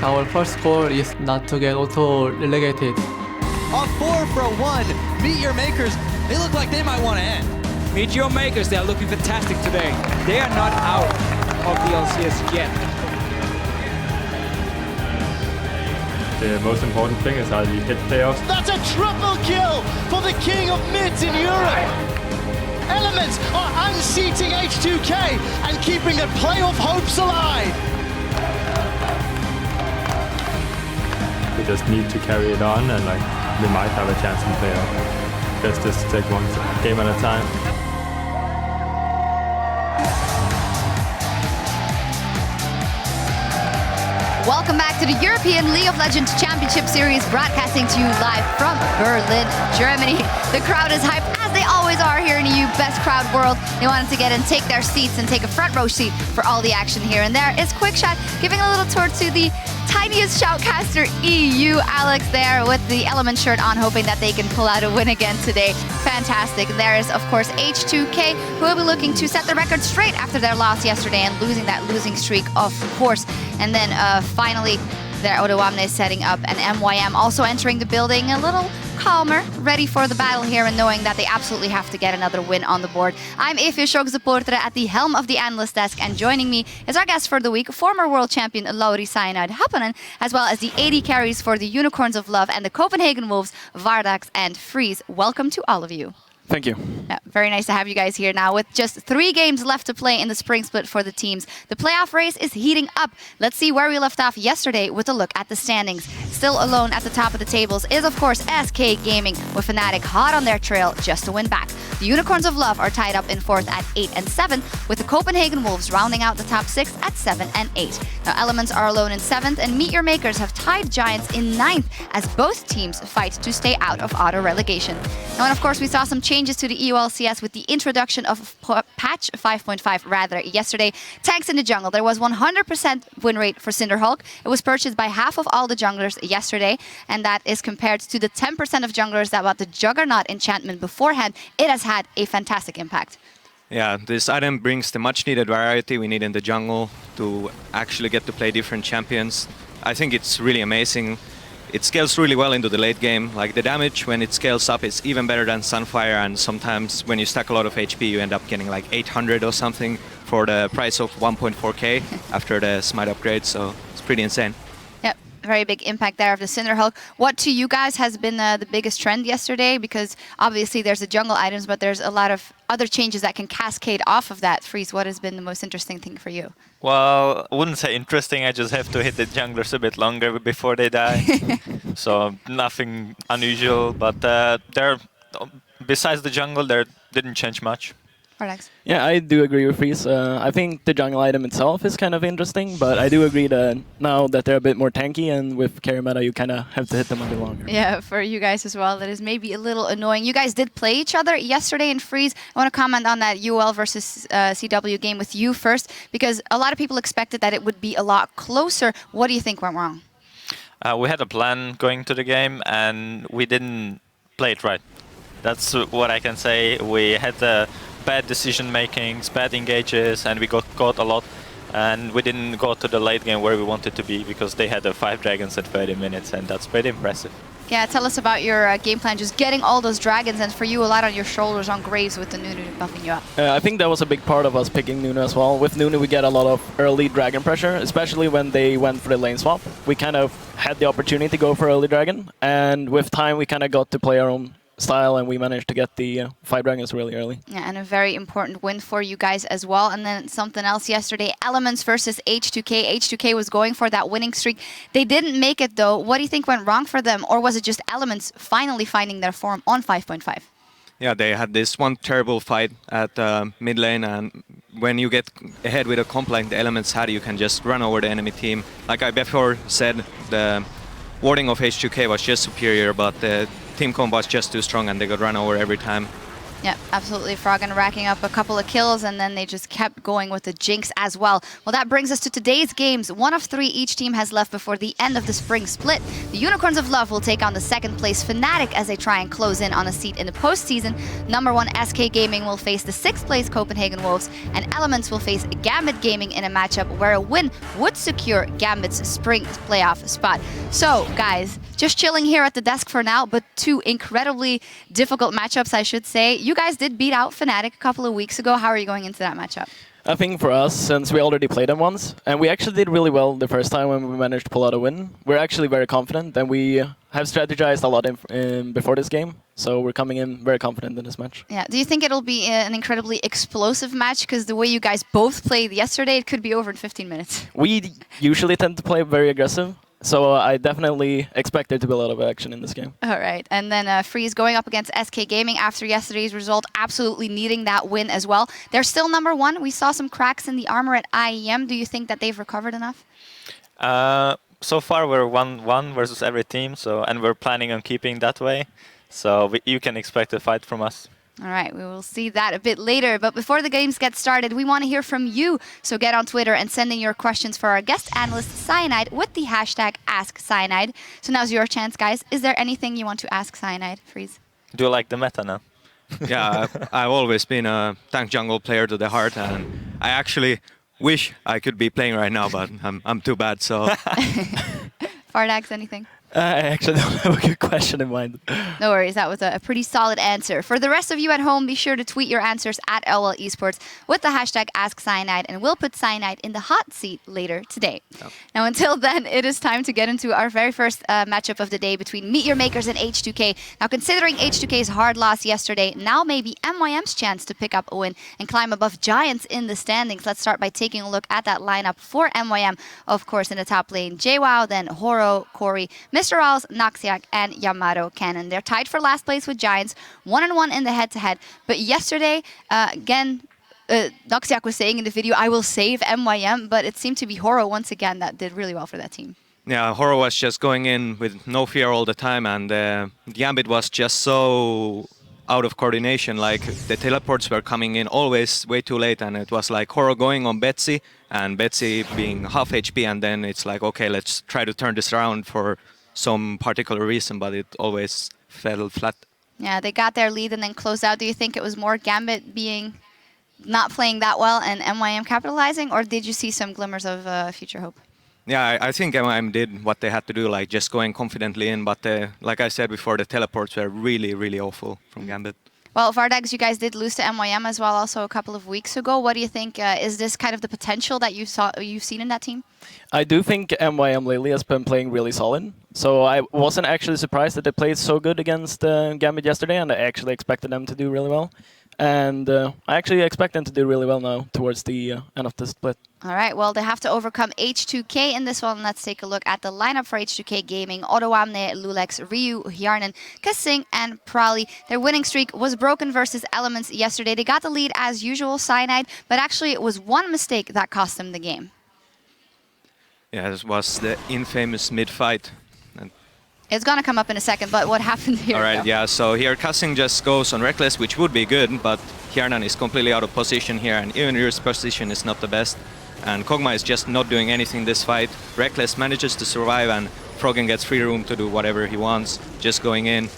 our first goal is not to get auto-relegated. A 4-for-1. Meet Your Makers. They look like they might want to end. Meet Your Makers, they are looking fantastic today. They are not out of the LCS yet. The most important thing is how you hit playoffs. That's a triple kill for the king of mids in Europe. Elements are unseating H2K and keeping their playoff hopes alive. We just need to carry it on, and we might have a chance in playoff. Just take one game at a time. Welcome back to the European League of Legends Championship Series, broadcasting to you live from Berlin, Germany. The crowd is hyped, as they always are here in EU Best Crowd World. They wanted to get in, take their seats, and take a front row seat for all the action here. And there is Quickshot giving a little tour to the tiniest shoutcaster EU, Alex, there with the Element shirt on, hoping that they can pull out a win again today. Fantastic. There is, of course, H2K, who will be looking to set the record straight after their loss yesterday and losing that losing streak, of course. And then finally, there Odawamne is setting up, and MYM also entering the building a little calmer, ready for the battle here and knowing that they absolutely have to get another win on the board. I'm Eefje Sjokse-Poortere at the helm of the analyst desk, and joining me is our guest for the week, former world champion Lauri Cyanide Happonen, as well as the AD carries for the Unicorns of Love and the Copenhagen Wolves, Vardax and Freeze. Welcome to all of you. Thank you. Yeah, very nice to have you guys here now with just 3 games left to play in the spring split for the teams. The playoff race is heating up. Let's see where we left off yesterday with a look at the standings. Still alone at the top of the tables is, of course, SK Gaming, with Fnatic hot on their trail just to win back. The Unicorns of Love are tied up in 4th at 8 and 7, with the Copenhagen Wolves rounding out the top 6 at 7 and 8. Now, Elements are alone in 7th, and Meet Your Makers have tied Giants in 9th, as both teams fight to stay out of auto-relegation. Now, and of course, we saw some changes to the EU LCS with the introduction of patch 5.5 yesterday. Tanks in the jungle. There was 100% win rate for Cinderhulk. It was purchased by half of all the junglers yesterday, and that is compared to the 10% of junglers that bought the Juggernaut enchantment beforehand. It has had a fantastic impact. Yeah, this item brings the much needed variety we need in the jungle to actually get to play different champions. I think it's really amazing. It scales really well into the late game. Like, the damage when it scales up is even better than Sunfire, and sometimes when you stack a lot of HP you end up getting like 800 or something for the price of 1.4k after the Smite upgrade, so it's pretty insane. Yep, very big impact there of the Cinderhulk. What to you guys has been the biggest trend yesterday? Because obviously there's the jungle items, but there's a lot of other changes that can cascade off of that. Freeze, what has been the most interesting thing for you? Well, I wouldn't say interesting. I just have to hit the junglers a bit longer before they die. So nothing unusual, but besides the jungle, there didn't change much. Vardax. Yeah, I do agree with Freeze. I think the jungle item itself is kind of interesting, but I do agree that now that they're a bit more tanky, and with carry meta, you kind of have to hit them a bit longer. Yeah, for you guys as well, that is maybe a little annoying. You guys did play each other yesterday in Freeze. I want to comment on that UL versus CW game with you first, because a lot of people expected that it would be a lot closer. What do you think went wrong? We had a plan going to the game, and we didn't play it right. That's what I can say. We had the bad decision makings, bad engages, and we got caught a lot. And we didn't go to the late game where we wanted to be, because they had the 5 dragons at 30 minutes, and that's pretty impressive. Yeah, tell us about your game plan, just getting all those dragons, and for you, a lot on your shoulders on Graves with the Nunu buffing you up. I think that was a big part of us picking Nunu as well. With Nunu, we get a lot of early dragon pressure, especially when they went for the lane swap. We kind of had the opportunity to go for early dragon, and with time, we kind of got to play our own style, and we managed to get the 5 dragons really early. Yeah, and a very important win for you guys as well. And then something else yesterday, Elements versus H2K. H2K was going for that winning streak. They didn't make it though. What do you think went wrong for them? Or was it just Elements finally finding their form on 5.5? Yeah, they had this one terrible fight at mid lane, and when you get ahead with a comp like the Elements had, you can just run over the enemy team. Like I before said, the warding of H2K was just superior, but the team comp was just too strong and they got run over every time. Yeah, absolutely. Froggen racking up a couple of kills, and then they just kept going with the Jinx as well. Well, that brings us to today's games. 1 of 3 each team has left before the end of the spring split. The Unicorns of Love will take on the 2nd place Fnatic as they try and close in on a seat in the postseason. Number 1 SK Gaming will face the 6th place Copenhagen Wolves, and Elements will face Gambit Gaming in a matchup where a win would secure Gambit's spring playoff spot. So, guys, just chilling here at the desk for now, but 2 incredibly difficult matchups, I should say. You guys did beat out Fnatic a couple of weeks ago. How are you going into that matchup? I think for us, since we already played them once, and we actually did really well the first time when we managed to pull out a win, we're actually very confident, and we have strategized a lot before this game, so we're coming in very confident in this match. Yeah. Do you think it'll be an incredibly explosive match? Because the way you guys both played yesterday, it could be over in 15 minutes. We usually tend to play very aggressive, so I definitely expect there to be a lot of action in this game. All right. And then Freeze going up against SK Gaming after yesterday's result, absolutely needing that win as well. They're still number 1. We saw some cracks in the armor at IEM. Do you think that they've recovered enough? So far we're 1-1 versus every team, and we're planning on keeping that way. So you can expect a fight from us. All right, we will see that a bit later. But before the games get started, we want to hear from you. So get on Twitter and send in your questions for our guest analyst, Cyanide, with the hashtag AskCyanide. So now's your chance, guys. Is there anything you want to ask Cyanide, Freeze? Do you like the meta now? Yeah, I've always been a tank jungle player to the heart, and I actually wish I could be playing right now, but I'm too bad, so... Fardax, anything? I actually don't have a good question in mind. No worries, that was a pretty solid answer. For the rest of you at home, be sure to tweet your answers at LOL Esports with the hashtag AskCyanide, and we'll put Cyanide in the hot seat later today. Oh. Now, until then, it is time to get into our very first matchup of the day between Meet Your Makers and H2K. Now, considering H2K's hard loss yesterday, now may be MYM's chance to pick up a win and climb above Giants in the standings. Let's start by taking a look at that lineup for MYM. Of course, in the top lane, JWoww, then Horo, Corey, Mr. Owls, Noxiac, and Yamato Cannon. They're tied for last place with Giants, 1-1 in the head-to-head. But yesterday, again, Noxiac was saying in the video, I will save MYM, but it seemed to be Horo once again that did really well for that team. Yeah, Horo was just going in with no fear all the time, and Gambit was just so out of coordination. Like, the teleports were coming in always way too late, and it was like Horo going on Betsy, and Betsy being half HP, and then it's like, okay, let's try to turn this around for some particular reason, but it always fell flat. Yeah, they got their lead and then closed out. Do you think it was more Gambit being not playing that well and MYM capitalizing, or did you see some glimmers of future hope? Yeah, I think MYM did what they had to do, like just going confidently in, but like I said before, the teleports were really, really awful from Gambit. Well, Vardags, you guys did lose to MYM as well also a couple of weeks ago. What do you think? Is this kind of the potential that you've seen in that team? I do think MYM lately has been playing really solid. So I wasn't actually surprised that they played so good against Gambit yesterday, and I actually expected them to do really well. And I actually expect them to do really well now towards the end of the split. All right, well, they have to overcome H2K in this one. Let's take a look at the lineup for H2K Gaming. Odoamne, Lulex, Ryu, Hjarnan, Kasing, and Prali. Their winning streak was broken versus Elements yesterday. They got the lead as usual, Cyanide, but actually it was one mistake that cost them the game. Yeah, this was the infamous mid-fight. It's going to come up in a second, but what happened here? All right, yeah, so here Kasing just goes on Reckless, which would be good, but Hjarnan is completely out of position here, and even his position is not the best. And Kog'Maw is just not doing anything this fight. Reckless manages to survive, and Froggen gets free room to do whatever he wants, just going in,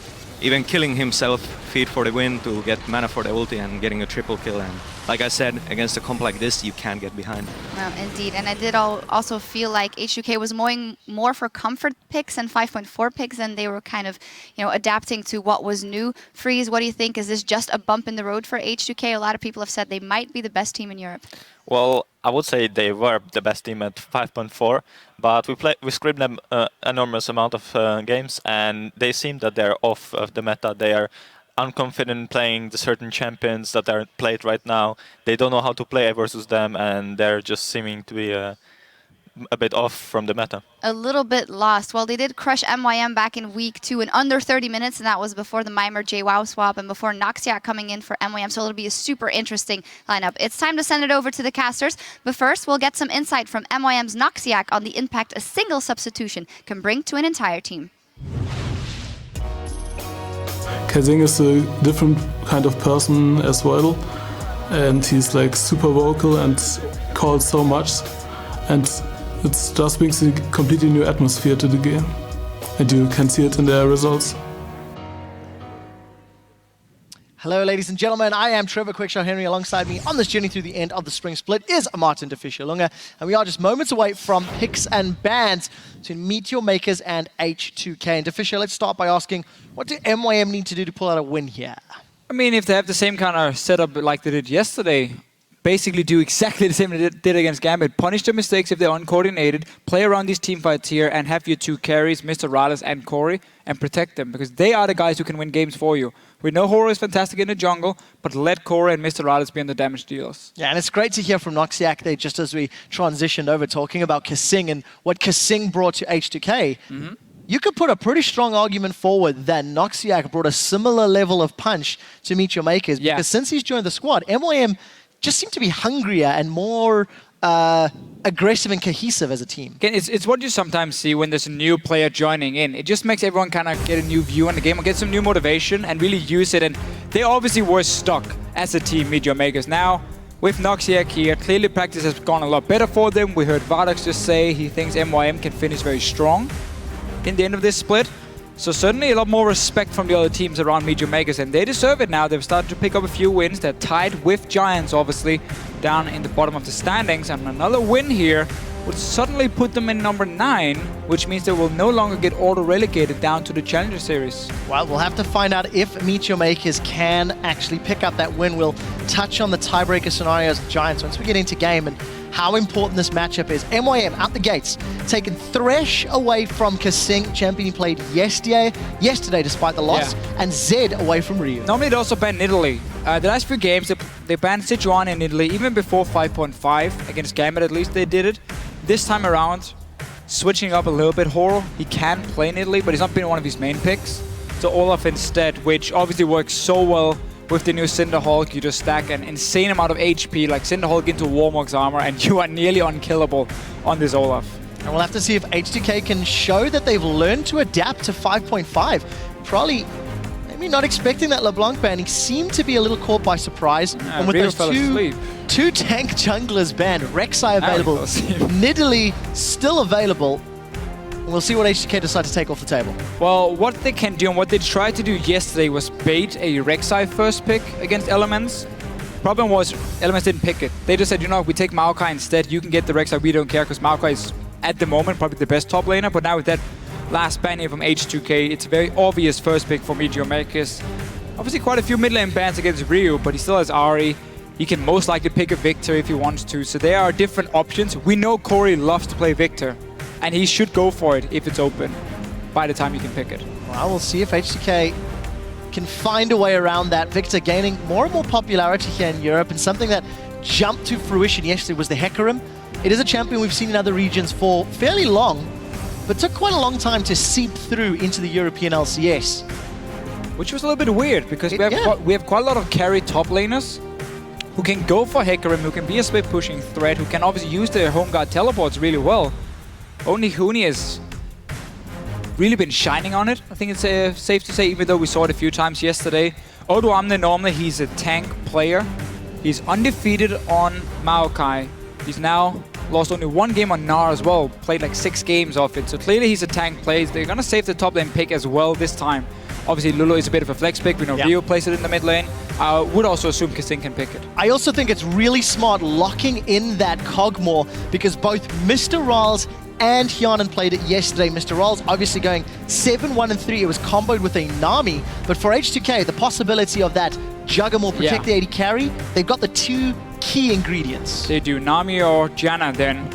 even killing himself, feed for the win to get mana for the ulti and getting a triple kill. And like I said, against a comp like this, you can't get behind. No, indeed. And I did also feel like H2K was going more for comfort picks and 5.4 picks, and they were kind of, adapting to what was new. Freeze, what do you think? Is this just a bump in the road for H2K? A lot of people have said they might be the best team in Europe. Well, I would say they were the best team at 5.4, but we scripted them enormous amount of games, and they seem that they're off of the meta. They are unconfident playing the certain champions that are played right now. They don't know how to play versus them, and they're just seeming to be a bit off from the meta. A little bit lost. Well, they did crush MYM back in week 2 in under 30 minutes, and that was before the Mimer JWoww swap and before Noxiac coming in for MYM, so it'll be a super interesting lineup. It's time to send it over to the casters, but first we'll get some insight from MYM's Noxiac on the impact a single substitution can bring to an entire team. Kazing is a different kind of person as well, and he's like super vocal and calls so much, and it just brings a completely new atmosphere to the game, and you can see it in their results. Hello, ladies and gentlemen. I am Trevor Quickshow Henry. Alongside me on this journey through the end of the spring split is Martin de Fischer-Lunge, and we are just moments away from picks and bans to Meet Your Makers and H2K. And de Fischer, let's start by asking, what do MYM need to do to pull out a win here? I mean, if they have the same kind of setup like they did yesterday, basically do exactly the same they did against Gambit, punish their mistakes if they're uncoordinated, play around these team fights here, and have your two carries, Mr. Rales and Corey, and protect them, because they are the guys who can win games for you. We know Horo is fantastic in the jungle, but let Corey and Mr. Rales be on the damage dealers. Yeah, and it's great to hear from Noxiac there, just as we transitioned over talking about Kazing and what Kazing brought to H2K. You could put a pretty strong argument forward that Noxiac brought a similar level of punch to Meet Your Makers, because since he's joined the squad, MYM just seem to be hungrier and more aggressive and cohesive as a team. Again, it's what you sometimes see when there's a new player joining in. It just makes everyone kind of get a new view on the game or get some new motivation and really use it. And they obviously were stuck as a team, Meet Your Makers. Now, with Noxiac here, clearly practice has gone a lot better for them. We heard Vardax just say he thinks MYM can finish very strong in the end of this split. So certainly a lot more respect from the other teams around Meet Your Makers, and they deserve it now. They've started to pick up a few wins. They're tied with Giants, obviously, down in the bottom of the standings. And another win here would suddenly put them in number 9, which means they will no longer get auto-relegated down to the Challenger Series. Well, we'll have to find out if Meet Your Makers can actually pick up that win. We'll touch on the tiebreaker scenarios of Giants once we get into game and how important this matchup is. MYM out the gates, taking Thresh away from Kazing, champion he played yesterday despite the loss, and Zed away from Ryu. Normally they also ban Italy. The last few games, they banned Sichuan in Italy, even before 5.5, against Gambit at least they did it. This time around, switching up a little bit, Horo, he can play in Italy, but he's not been one of his main picks. So Olaf instead, which obviously works so well with the new Cinderhulk. You just stack an insane amount of HP, like Cinderhulk into Warmog's armor, and you are nearly unkillable on this Olaf. And we'll have to see if H2K can show that they've learned to adapt to 5.5. Probably, maybe not expecting that LeBlanc ban. He seemed to be a little caught by surprise. And with those two tank junglers banned, Rek'Sai available, Nidalee still available. We'll see what H2K decide to take off the table. Well, what they can do and what they tried to do yesterday was bait a Rek'Sai first pick against Elements. Problem was, Elements didn't pick it. They just said, you know, we take Maokai instead. You can get the Rek'Sai, we don't care, because Maokai is, at the moment, probably the best top laner. But now with that last ban here from H2K, it's a very obvious first pick for Meet Your Makers. Obviously quite a few mid lane bans against Ryu, but he still has Ahri. He can most likely pick a Victor if he wants to. So there are different options. We know Corey loves to play Victor, and he should go for it if it's open by the time you can pick it. Well, we'll see if H2K can find a way around that. Victor gaining more and more popularity here in Europe, and something that jumped to fruition yesterday was the Hecarim. It is a champion we've seen in other regions for fairly long, but took quite a long time to seep through into the European LCS. Which was a little bit weird, because we have quite a lot of carry top laners who can go for Hecarim, who can be a split pushing threat, who can obviously use their home guard teleports really well. Only Huni has really been shining on it, I think it's safe to say, even though we saw it a few times yesterday. Odo Amne, normally he's a tank player. He's undefeated on Maokai. He's now lost only one game on Gnar as well, played like 6 games of it. So clearly he's a tank player. They're going to save the top lane pick as well this time. Obviously Lulu is a bit of a flex pick. We know Rio plays it in the mid lane. I would also assume Kazing can pick it. I also think it's really smart locking in that Cogmore, because both Mr. Riles and Hyanan played it yesterday. Mr. Riles obviously going 7-1-3. It was comboed with a Nami, but for H2K, the possibility of that Juggermore protect the AD carry, they've got the 2 key ingredients. They do. Nami or Janna then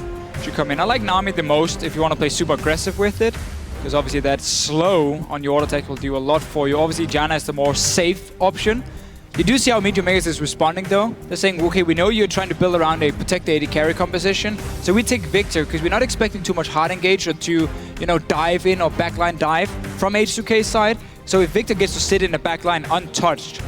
should come in. I like Nami the most if you want to play super aggressive with it, because obviously that slow on your auto attack will do a lot for you. Obviously Janna is the more safe option. You do see how Meet Your Makers is responding though. They're saying, okay, we know you're trying to build around a protect AD carry composition, so we take Victor, because we're not expecting too much hard engage or to, you know, dive in or backline dive from H2K's side. So if Victor gets to sit in the backline untouched,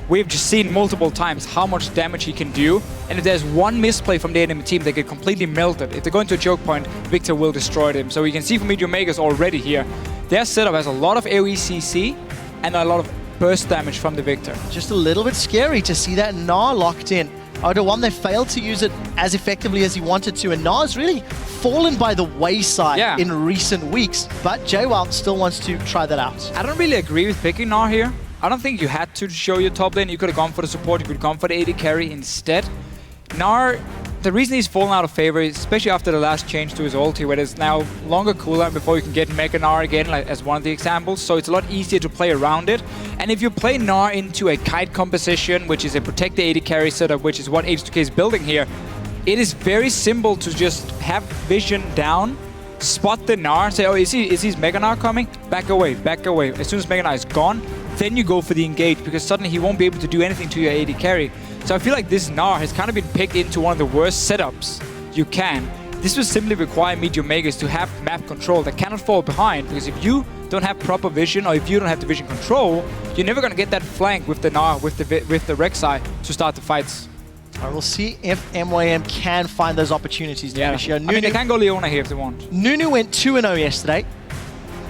we've just seen multiple times how much damage he can do. And if there's one misplay from the enemy team, they get completely melted. If they go into a choke point, Victor will destroy them. So you can see from Meet Your Makers already here, their setup has a lot of AoE CC and a lot of burst damage from the Victor. Just a little bit scary to see that Gnar locked in. H2K, they failed to use it as effectively as he wanted to, and Gnar's really fallen by the wayside in recent weeks, but JWoww still wants to try that out. I don't really agree with picking Gnar here. I don't think you had to show your top lane. You could have gone for the support, you could have gone for the AD carry instead. Gnar, the reason he's fallen out of favor is especially after the last change to his ulti, where there's now longer cooldown before you can get Mega Gnar again, like as one of the examples, so it's a lot easier to play around it. And if you play Gnar into a kite composition, which is a protect the AD carry setup, which is what H2K is building here, it is very simple to just have vision down, spot the Gnar, say, oh, is his Mega Gnar coming? Back away, back away. As soon as Mega Gnar is gone, then you go for the engage, because suddenly he won't be able to do anything to your AD carry. So I feel like this Gnar has kind of been picked into one of the worst setups you can. This will simply require Medium Makers to have map control that cannot fall behind, because if you don't have proper vision, or if you don't have the vision control, you're never going to get that flank with the Gnar, with the Rek'Sai to start the fights. All right, we'll see if MYM can find those opportunities. Yeah. I mean, they can go Leona here if they want. Nunu went 2-0 yesterday.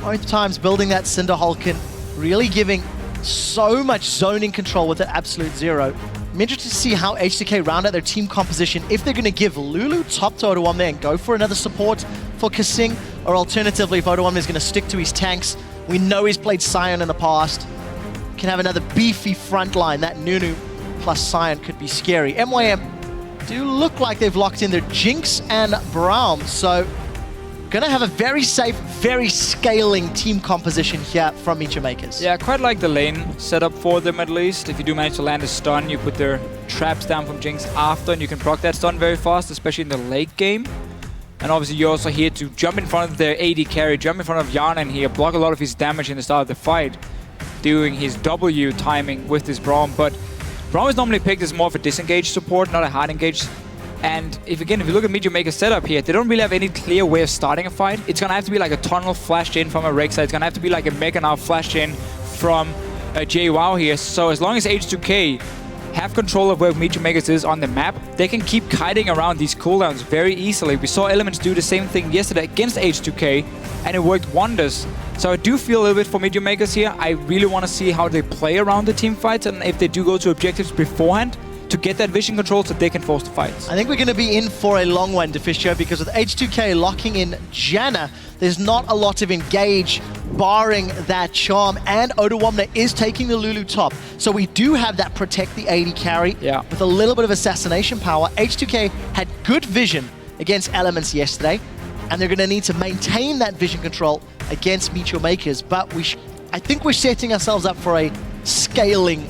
Both times building that Cinder Hulkin, really giving so much zoning control with the absolute zero. I'm interested to see how H2K round out their team composition, if they're going to give Lulu top to H2K there and go for another support for Kasing, or alternatively if H2K is going to stick to his tanks. We know he's played Sion in the past. Can have another beefy front line. That Nunu plus Sion could be scary. MYM do look like they've locked in their Jinx and Braum, so gonna have a very safe, very scaling team composition here from Meteor Makers. Yeah, I quite like the lane setup for them at least. If you do manage to land a stun, you put their traps down from Jinx after, and you can proc that stun very fast, especially in the late game. And obviously you're also here to jump in front of their AD carry, jump in front of Yarnan here, block a lot of his damage in the start of the fight, doing his W timing with this Braum. But Braum is normally picked as more of a disengaged support, not a hard engage. And if you look at Meteor Maker's setup here, they don't really have any clear way of starting a fight. It's gonna have to be like a tunnel flashed in from a Rek'Sai. It's gonna have to be like a Mega Gnar flashed in from a JWoww here. So as long as H2K have control of where Meteor Makers is on the map, they can keep kiting around these cooldowns very easily. We saw Elements do the same thing yesterday against H2K, and it worked wonders. So I do feel a little bit for Meteor Makers here. I really want to see how they play around the team fights, and if they do go to objectives beforehand, to get that vision control so they can force the fights. I think we're going to be in for a long one, Deficio, because with H2K locking in Janna, there's not a lot of engage, barring that charm, and H2K is taking the Lulu top. So we do have that protect the AD carry with a little bit of assassination power. H2K had good vision against Elements yesterday, and they're going to need to maintain that vision control against Meteor Makers, but I think we're setting ourselves up for a scaling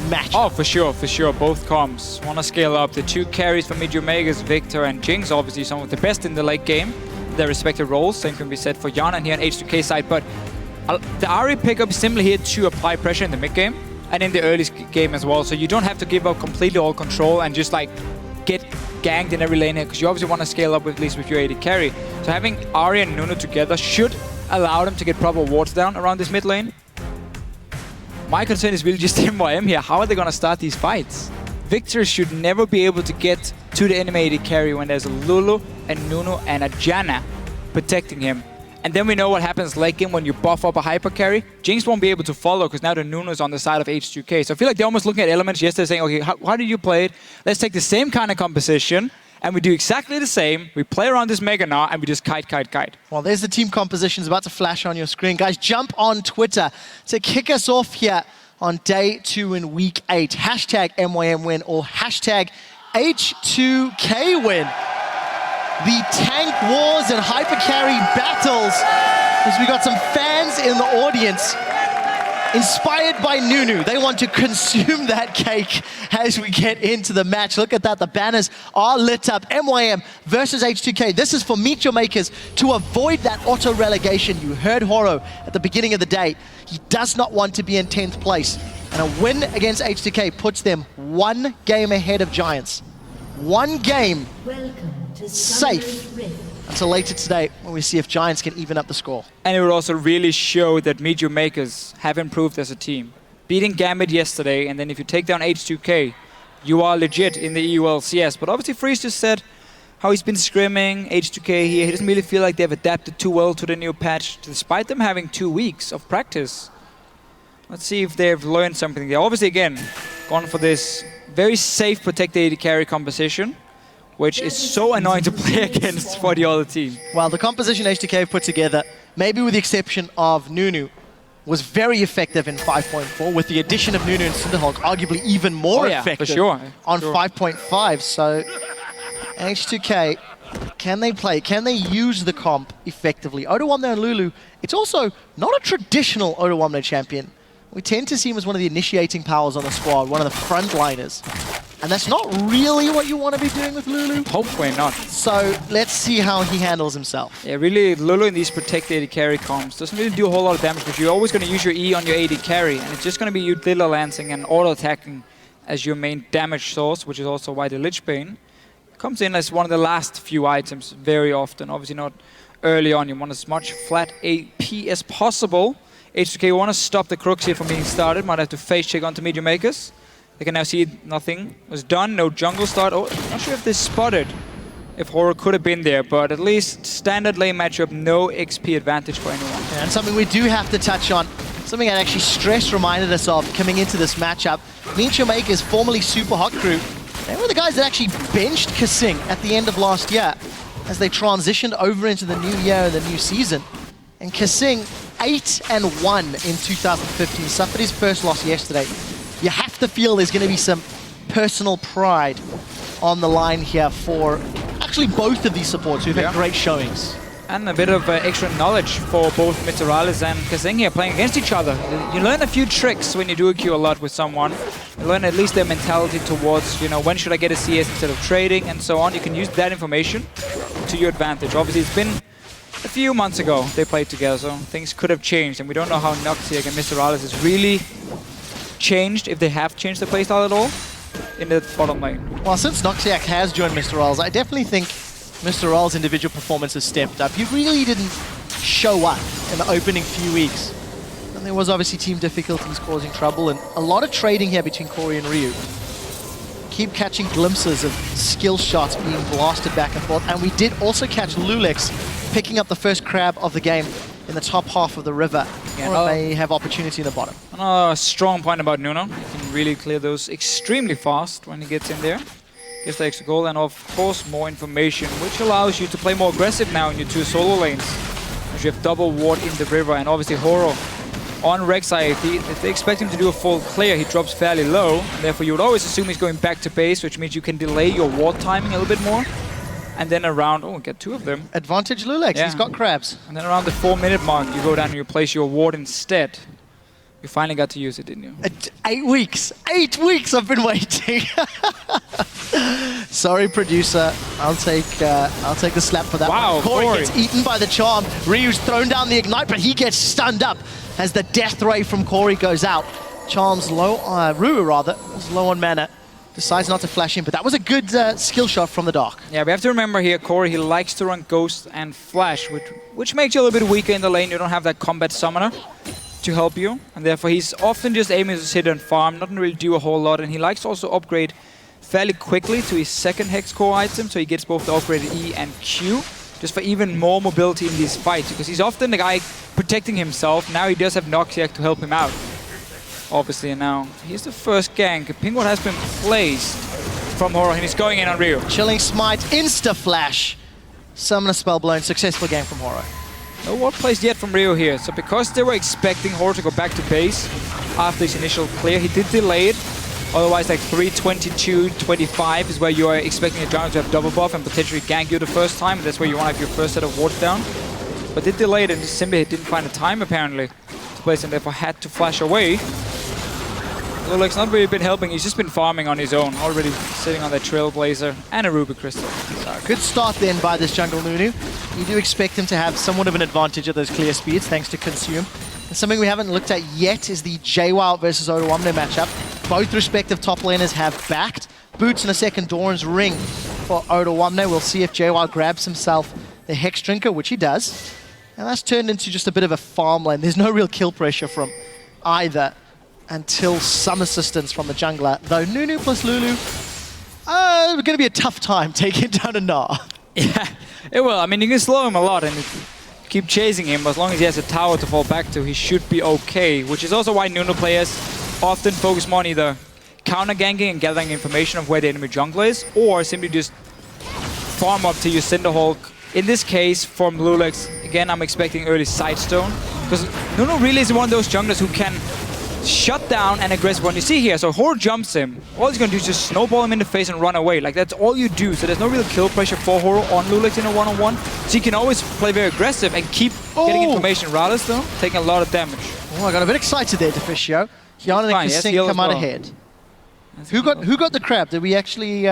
match. Oh, for sure, for sure. Both comps want to scale up. The two carries for Meteor Makers, Victor and Jinx, obviously some of the best in the late game, their respective roles. Same can be said for Yarnan here on H2K side, but the Ahri pickup is simply here to apply pressure in the mid game and in the early game as well. So you don't have to give up completely all control and just like get ganked in every lane here, because you obviously want to scale up at least with your AD carry. So having Ahri and Nunu together should allow them to get proper wards down around this mid lane. My concern is really just MYM here. How are they going to start these fights? Victor should never be able to get to the enemy AD carry when there's a Lulu, a Nunu, and a Janna protecting him. And then we know what happens late game when you buff up a hyper carry. Jinx won't be able to follow because now the Nunu is on the side of H2K. So I feel like they're almost looking at Elements yesterday saying, okay, how did you play it? Let's take the same kind of composition and we do exactly the same. We play around this Mega Gnar and we just kite. Well, there's the team compositions about to flash on your screen. Guys, jump on Twitter to kick us off here on day 2 in week 8. Hashtag MYM win or hashtag H2K win. The tank wars and hyper carry battles, as we got some fans in the audience inspired by Nunu. They want to consume that cake as we get into the match. Look at that, the banners are lit up. MYM versus H2K. This is for Meteor Makers to avoid that auto relegation. You heard Horo at the beginning of the day. He does not want to be in 10th place. And a win against H2K puts them 1 game ahead of Giants. 1 game safe until later today when we see if Giants can even up the score. And it would also really show that Meteor Makers have improved as a team. Beating Gambit yesterday, and then if you take down H2K, you are legit in the EU LCS. But obviously Freeze just said how he's been scrimming H2K here. He doesn't really feel like they've adapted too well to the new patch, despite them having 2 weeks of practice. Let's see if they've learned something. They obviously, again, gone for this very safe protected AD carry composition, which is so annoying to play against for the other team. Well, the composition H2K put together, maybe with the exception of Nunu, was very effective in 5.4, with the addition of Nunu and Cinderhulk arguably even more effective for sure. on 5.5. So H2K, can they play? Can they use the comp effectively? Odoamne and Lulu, it's also not a traditional Odoamne champion. We tend to see him as one of the initiating powers on the squad, one of the frontliners. And that's not really what you want to be doing with Lulu. Hopefully not. So let's see how he handles himself. Yeah, really, Lulu in these protected AD carry comps doesn't really do a whole lot of damage, because you're always going to use your E on your AD carry, and it's just going to be you Diddler Lancing and auto-attacking as your main damage source, which is also why the Lich Bane comes in as one of the last few items very often. Obviously not early on. You want as much flat AP as possible. H2K want to stop the Crooks here from being started. Might have to face check onto Meteor Makers. They can now see nothing was done. No jungle start. Oh, not sure if they spotted if Horror could have been there, but at least standard lane matchup, no XP advantage for anyone. Yeah, and something we do have to touch on, something that actually Stress reminded us of coming into this matchup. Meteor Makers, formerly Super Hot Crew, they were the guys that actually benched Kasing at the end of last year as they transitioned over into the new year and the new season. And Kasing, 8-1 in 2015, suffered his first loss yesterday. You have to feel there's going to be some personal pride on the line here for actually both of these supports who've had great showings. And a bit of extra knowledge for both Miteralis and Kasing here playing against each other. You learn a few tricks when you do a queue a lot with someone. You learn at least their mentality towards, you know, when should I get a CS instead of trading and so on. You can use that information to your advantage. Obviously, it's been a few months ago they played together, so things could have changed. And we don't know how Noxiac and Miteralis has really changed, if they have changed the playstyle at all, in the bottom lane. Well, since Noxiac has joined Miteralis, I definitely think Miteralis' individual performance has stepped up. He really didn't show up in the opening few weeks. And there was obviously team difficulties causing trouble, and a lot of trading here between Corey and Ryu. Keep catching glimpses of skill shots being blasted back and forth. And we did also catch Lulex picking up the first crab of the game in the top half of the river. Or they have opportunity in the bottom. Another strong point about Nuno. He can really clear those extremely fast when he gets in there. Gets the extra goal, and of course more information, which allows you to play more aggressive now in your two solo lanes. As you have double ward in the river, and obviously Horror on Rek'Sai. If they expect him to do a full clear, he drops fairly low. And therefore you would always assume he's going back to base, which means you can delay your ward timing a little bit more. And then around, get two of them. Advantage Lulex, he's got crabs. And then around the 4-minute mark, you go down and you place your ward instead. You finally got to use it, didn't you? 8 weeks. 8 weeks I've been waiting. Sorry, producer. I'll take the slap for that. Wow, one. Corey gets eaten by the charm. Ryu's thrown down the ignite, but he gets stunned up as the death ray from Corey goes out. Charm's low, Ryu rather, is low on mana. Decides not to flash in, but that was a good skill shot from the Dark. Yeah, we have to remember here, Corey, he likes to run Ghost and Flash, which makes you a little bit weaker in the lane. You don't have that combat summoner to help you, and therefore he's often just aiming to sit and farm, not really do a whole lot, and he likes to also upgrade fairly quickly to his second Hex Core item, so he gets both the upgraded E and Q, just for even more mobility in these fights, because he's often the guy protecting himself. Now he does have Noxiac to help him out, obviously, and now here's the first gank. A pingward has been placed from Horror, and he's going in on Ryu. Chilling Smite, Insta-Flash. Summoner spell blown, successful game from Horror. No ward placed yet from Ryu here, so because they were expecting Horror to go back to base after his initial clear, he did delay it. Otherwise, like 3:22:25 is where you are expecting a jungle to have double buff and potentially gank you the first time. That's where you want to have your first set of wards down. But did delay it, and simply didn't find the time apparently to place, and therefore had to flash away. Lulex not really been helping, he's just been farming on his own, already sitting on that Trailblazer and a Ruby Crystal. So, good start then by this jungle Nunu. You do expect him to have somewhat of an advantage at those clear speeds thanks to Consume. And something we haven't looked at yet is the JWoww versus Odoamne matchup. Both respective top laners have backed. Boots and a second Doran's Ring for Odoamne. We'll see if JWoww grabs himself the Hex Drinker, which he does. And that's turned into just a bit of a farmland. There's no real kill pressure from either until some assistance from the jungler. Though Nunu plus Lulu, going to be a tough time taking down a Gnar. Yeah, it will. I mean, you can slow him a lot, and keep chasing him. As long as he has a tower to fall back to, he should be okay. Which is also why Nuno players often focus more on either counter-ganking and gathering information of where the enemy jungler is, or simply just farm up to your Cinderhulk. In this case, from Lulix, again, I'm expecting early Sidestone, because Nuno really is one of those junglers who can shut down an aggressive one. You see here, so Horo jumps him. All he's going to do is just snowball him in the face and run away. Like, that's all you do. So there's no real kill pressure for Horo on Lulix in a one-on-one. So you can always play very aggressive and keep getting information rather still, taking a lot of damage. Oh, I got a bit excited there, Deficio. Kiana and Kasing come out ahead. Who got the crab? Did we actually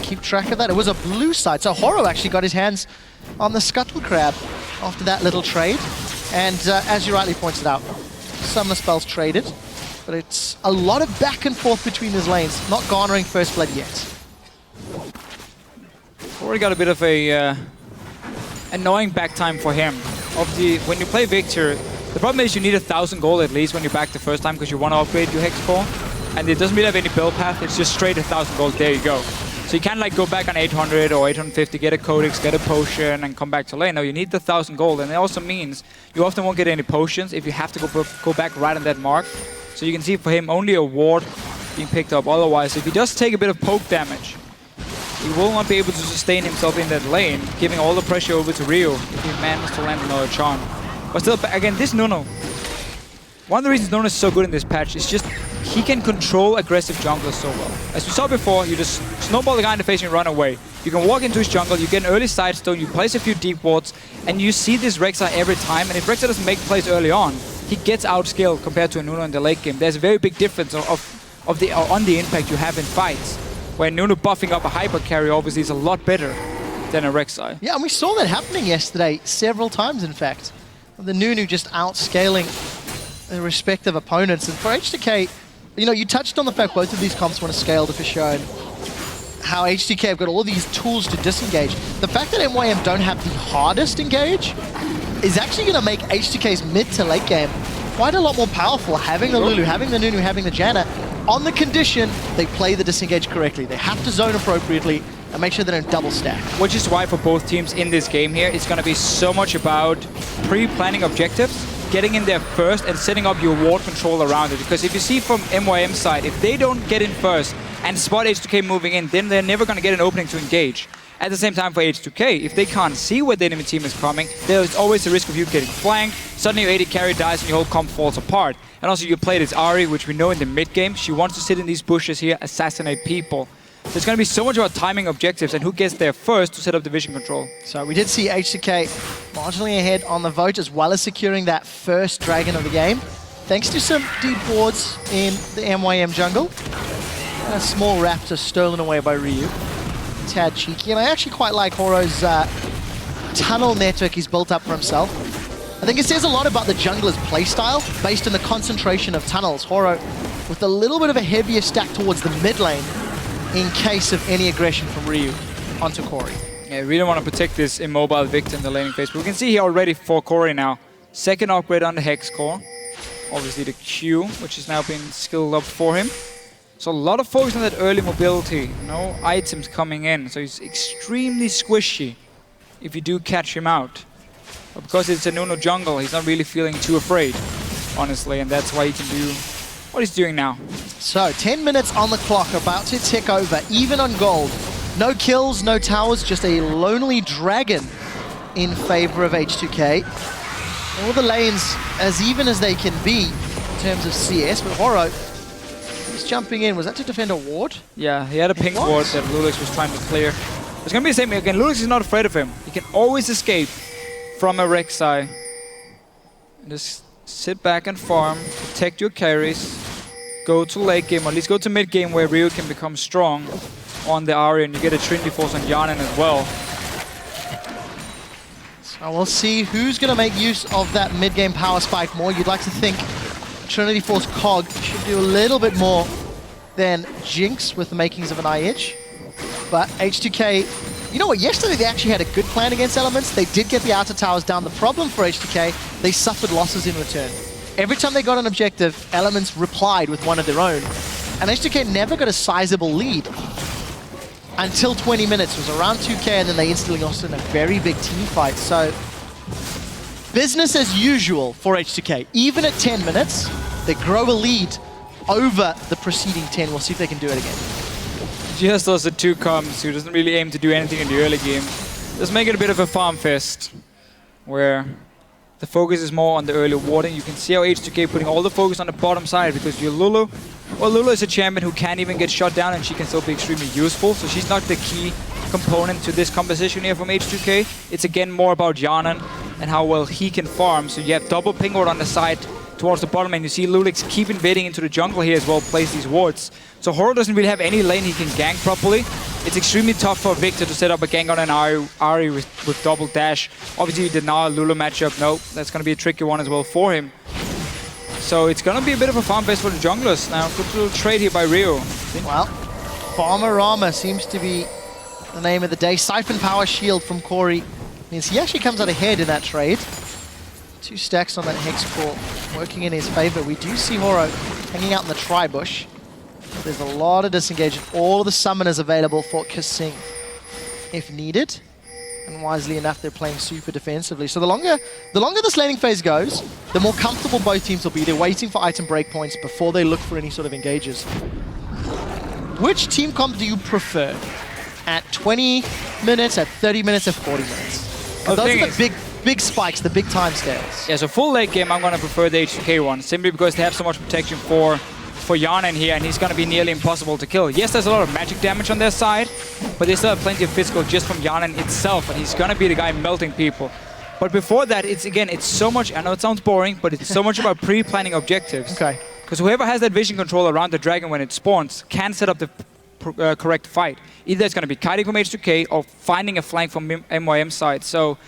keep track of that? It was a blue side. So Horo actually got his hands on the Scuttle Crab after that little trade. And as you rightly pointed out, Summer Spell's traded. But it's a lot of back and forth between his lanes, not garnering first blood yet. Already got a bit of a annoying back time for him. When you play Victor, the problem is you need 1,000 gold at least when you're back the first time because you want to upgrade your Hex Core. And it doesn't really have any build path, it's just straight 1,000 gold, there you go. So you can't like go back on 800 or 850, get a Codex, get a potion, and come back to lane. No, you need the 1,000 gold, and it also means you often won't get any potions if you have to go back right on that mark. So you can see for him only a ward being picked up. Otherwise, if he does take a bit of poke damage, he will not be able to sustain himself in that lane, giving all the pressure over to Rio if he manages to land another charm. But still, again, this Nuno, one of the reasons Nuno is so good in this patch is just he can control aggressive junglers so well. As we saw before, you just snowball the guy in the face and run away. You can walk into his jungle, you get an early Sidestone, you place a few deep wards, and you see this Rek'Sai every time. And if Rek'Sai doesn't make plays early on, he gets outscaled compared to a Nuno in the late game. There's a very big difference on the impact you have in fights, where Nuno buffing up a hyper carry obviously is a lot better than a Rek'Sai. Yeah, and we saw that happening yesterday several times, in fact. The Nunu just outscaling the respective opponents. And for H2K, you know, you touched on the fact both of these comps want to scale for show, and how H2K have got all these tools to disengage. The fact that MYM don't have the hardest engage is actually going to make H2K's mid to late game quite a lot more powerful, having the Lulu, having the Nunu, having the Janna, on the condition they play the disengage correctly. They have to zone appropriately and make sure they don't double stack. Which is why for both teams in this game here, it's going to be so much about pre-planning objectives, getting in there first and setting up your ward control around it. Because if you see from MYM's side, if they don't get in first and spot H2K moving in, then they're never going to get an opening to engage. At the same time for H2K, if they can't see where the enemy team is coming, there's always the risk of you getting flanked, suddenly your AD carry dies and your whole comp falls apart. And also you play this Ahri, which we know in the mid game, she wants to sit in these bushes here, assassinate people. So it's going to be so much about timing objectives and who gets there first to set up the vision control. So we did see H2K marginally ahead on the vote, as well as securing that first dragon of the game, thanks to some deep wards in the MYM jungle. And a small raptor stolen away by Ryu. Tad cheeky, and I actually quite like Horo's tunnel network he's built up for himself. I think it says a lot about the jungler's playstyle based on the concentration of tunnels. Horo with a little bit of a heavier stack towards the mid lane in case of any aggression from Ryu onto Corey. Yeah, we really want to protect this immobile Victor in the laning phase. But we can see here already for Corey now, second upgrade on the Hex Core. Obviously the Q, which is now being skilled up for him. So a lot of focus on that early mobility. No items coming in, so he's extremely squishy if you do catch him out. But because it's a Nuno jungle, he's not really feeling too afraid, honestly, and that's why he can do what he's doing now. So 10 minutes on the clock, about to tick over, even on gold. No kills, no towers, just a lonely dragon in favor of H2K. All the lanes as even as they can be in terms of CS, but Horo, he's jumping in. Was that to defend a ward? Yeah, he had a pink ward that Lulix was trying to clear. It's going to be the same again. Lulix is not afraid of him. He can always escape from a Rek'Sai. Just sit back and farm, protect your carries, go to late game, or at least go to mid game where Ryu can become strong on the Ahri, and you get a Trinity Force on Yanin as well. So we'll see who's going to make use of that mid game power spike more. You'd like to think Trinity Force Cog should do a little bit more than Jinx with the makings of an IH. But H2K, you know what, yesterday they actually had a good plan against Elements. They did get the outer towers down. The problem for H2K, they suffered losses in return. Every time they got an objective, Elements replied with one of their own. And H2K never got a sizable lead until 20 minutes. It was around 2K, and then they instantly lost in a very big team fight. So business as usual for H2K. Even at 10 minutes, they grow a lead over the preceding 10. We'll see if they can do it again. Just also 2 comms who doesn't really aim to do anything in the early game. Just make it a bit of a farm fest, where the focus is more on the early warding. You can see how H2K putting all the focus on the bottom side because you're Lulu. Well, Lulu is a champion who can't even get shot down and she can still be extremely useful. So she's not the key component to this composition here from H2K. It's again more about Yanan and how well he can farm. So you have double ping ward on the side towards the bottom, and you see Lulix keep invading into the jungle here as well, place these wards. So Horo doesn't really have any lane he can gank properly. It's extremely tough for Victor to set up a gank on an Ahri with double dash. Obviously the Nala Lulu matchup, no, that's going to be a tricky one as well for him. So it's going to be a bit of a farm base for the junglers. Now, good little trade here by Rio. Well, Farmerama seems to be the name of the day. Siphon Power Shield from Corey means he actually comes out ahead in that trade. 2 stacks on that Hex Core working in his favor. We do see Horo hanging out in the tri-bush. There's a lot of disengagement. All of the summoners available for Kasing if needed. And wisely enough, they're playing super defensively. So the longer this laning phase goes, the more comfortable both teams will be. They're waiting for item breakpoints before they look for any sort of engages. Which team comp do you prefer? At 20 minutes, at 30 minutes, at 40 minutes? Those are the big spikes, the big time scales. Yeah, so full late game, I'm going to prefer the H2K one, simply because they have so much protection for Yanan here, and he's going to be nearly impossible to kill. Yes, there's a lot of magic damage on their side, but they still have plenty of physical just from Yanan itself, and he's going to be the guy melting people. But before that, it's so much, I know it sounds boring, but it's so much about pre-planning objectives. Okay. Because whoever has that vision control around the dragon when it spawns can set up the correct fight. Either it's going to be kiting from H2K or finding a flank from MYM side. So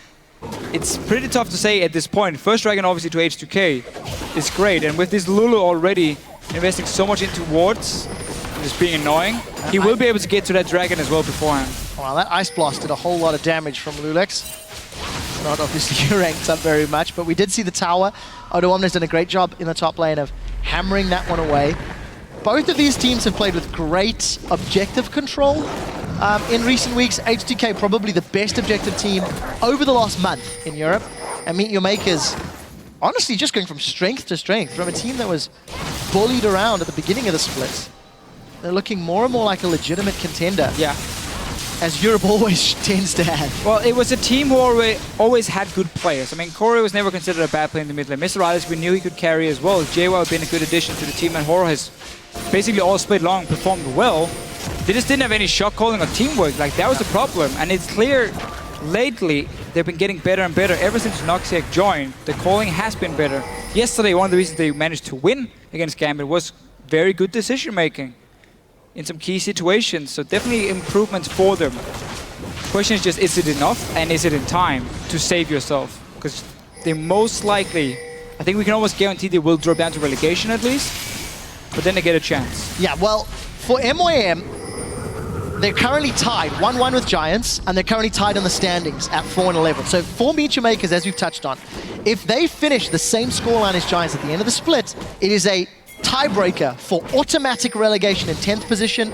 it's pretty tough to say at this point. First dragon obviously to H2K is great, and with this Lulu already investing so much into wards, just being annoying, he will be able to get to that dragon as well beforehand. Wow, that Ice Blast did a whole lot of damage from Lulex. Not obviously ranked up very much, but we did see the tower. Odoamne's done a great job in the top lane of hammering that one away. Both of these teams have played with great objective control. In recent weeks, H2K probably the best objective team over the last month in Europe. And Meet Your Makers, honestly, just going from strength to strength, from a team that was bullied around at the beginning of the split. They're looking more and more like a legitimate contender. Yeah. As Europe always tends to have. Well, it was a team who always had good players. I mean, Corey was never considered a bad player in the mid lane. Mr. Riley, we knew he could carry as well. JWoww had been a good addition to the team, and Horo has basically all split long performed well. They just didn't have any shot calling or teamwork. Like, that was the problem. And it's clear lately they've been getting better and better. Ever since Noxiac joined, the calling has been better. Yesterday, one of the reasons they managed to win against Gambit was very good decision making in some key situations, so definitely improvements for them. Question is just, is it enough and is it in time to save yourself? Because they most likely, I think we can almost guarantee they will drop down to relegation at least, but then they get a chance. Yeah, well, for MYM, they're currently tied 1-1 with Giants, and they're currently tied on the standings at 4-11. So for Meet Your Makers, as we've touched on, if they finish the same scoreline as Giants at the end of the split, it is a tiebreaker for automatic relegation in 10th position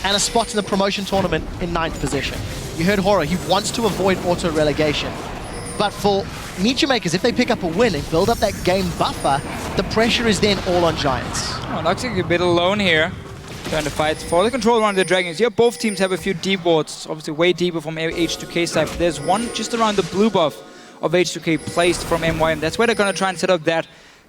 and a spot in the promotion tournament in 9th position. You heard Horo, he wants to avoid auto relegation. But for Meet Your Makers, if they pick up a win and build up that game buffer, the pressure is then all on Giants. Oh, Noxiac a bit alone here, trying to fight for the control around the dragons. Yeah, both teams have a few deep wards, obviously way deeper from H2K side, but there's one just around the blue buff of H2K placed from MYM. That's where they're going to try and set up that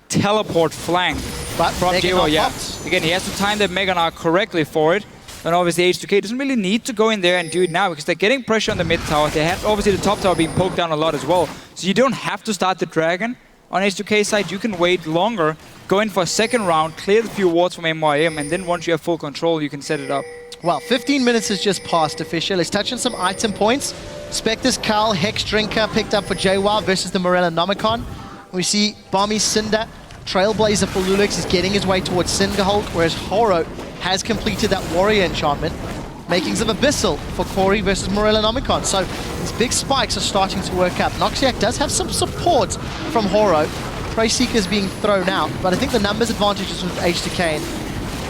teleport flank but from JWoww. Yeah, again, he has to time the Meganar correctly for it. And obviously H2K doesn't really need to go in there and do it now because they're getting pressure on the mid tower. They have obviously the top tower being poked down a lot as well. So you don't have to start the dragon on H2K side. You can wait longer, go in for a second round, clear the few wards from MYM, and then once you have full control, you can set it up. Well, 15 minutes has just passed official. Let's touch on some item points. Spectre's Carl Hex Drinker picked up for JWoww versus the Morella Nomicon. We see Bommy Cinder, Trailblazer for Lulix is getting his way towards Cinderholt, whereas Horo has completed that Warrior enchantment. Makings of Abyssal for Corey versus Morella Nomicon. So these big spikes are starting to work up. Noxiac does have some support from Horo. Prey Seeker's being thrown out, but I think the numbers advantages with H2K.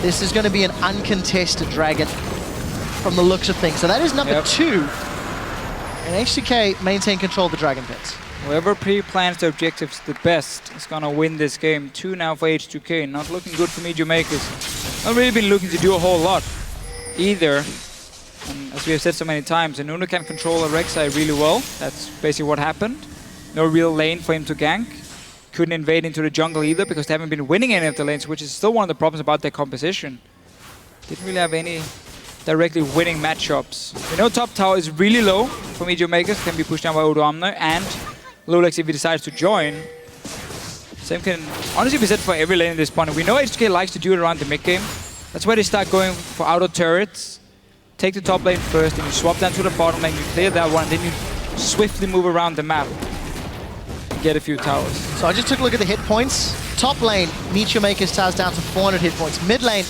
This is going to be an uncontested dragon from the looks of things. So that is number 2. And H2K maintain control of the dragon pits. Whoever pre-plans the objectives the best is gonna win this game. 2 now for H2K. Not looking good for MYM. Not really been looking to do a whole lot either. And as we have said so many times, Nuno can control a Rek'Sai really well. That's basically what happened. No real lane for him to gank. Couldn't invade into the jungle either because they haven't been winning any of the lanes, which is still one of the problems about their composition. Didn't really have any directly winning matchups. We know top tower is really low for MYM. Can be pushed down by Odoamne and Lulex if he decides to join. Same can honestly be said for every lane at this point. We know H2K likes to do it around the mid game. That's where they start going for auto turrets. Take the top lane first, then you swap down to the bottom lane, you clear that one, then you swiftly move around the map and get a few towers. So I just took a look at the hit points. Top lane, MYM's towers down to 400 hit points. Mid lane,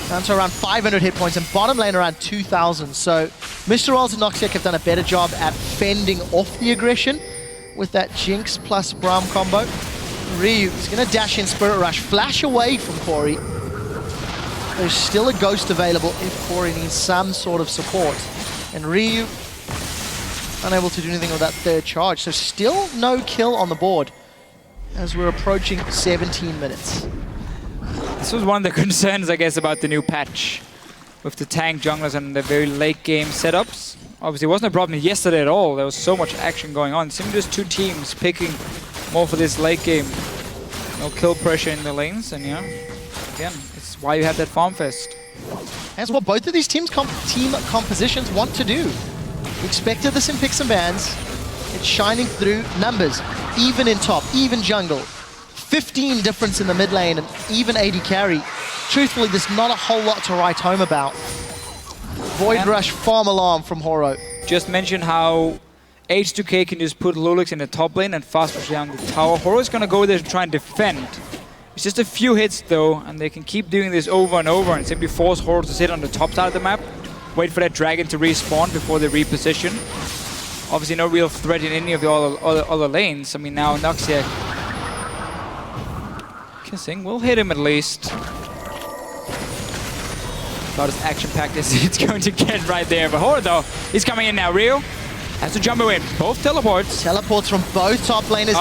down to around 500 hit points, and bottom lane around 2,000. So Mr. Rolls and Noxiac have done a better job at fending off the aggression with that Jinx plus Braum combo. Ryu is going to dash in Spirit Rush, flash away from Corey. There's still a Ghost available if Corey needs some sort of support. And Ryu, unable to do anything with that third charge. So still no kill on the board as we're approaching 17 minutes. This was one of the concerns, I guess, about the new patch with the tank junglers and the very late game setups. Obviously, it wasn't a problem yesterday at all. There was so much action going on. It seemed just two teams picking more for this late game. No kill pressure in the lanes, and yeah, again, it's why you have that farm fest. That's what both of these team compositions want to do. We expected this in picks and bans. It's shining through numbers, even in top, even jungle. 15 difference in the mid lane and even AD carry. Truthfully, there's not a whole lot to write home about. Void Rush farm alarm from Horo. Just mention how H2K can just put Lulex in the top lane and fast push down the tower. Horo's gonna go there to try and defend. It's just a few hits though, and they can keep doing this over and over and simply force Horo to sit on the top side of the map, wait for that dragon to respawn before they reposition. Obviously no real threat in any of the other lanes. I mean, now Noxiac Kissing will hit him at least. About as action-packed as it's going to get right there. But Horde though, he's coming in now. Ryu has to jump away. Both teleports. Teleports from both top laners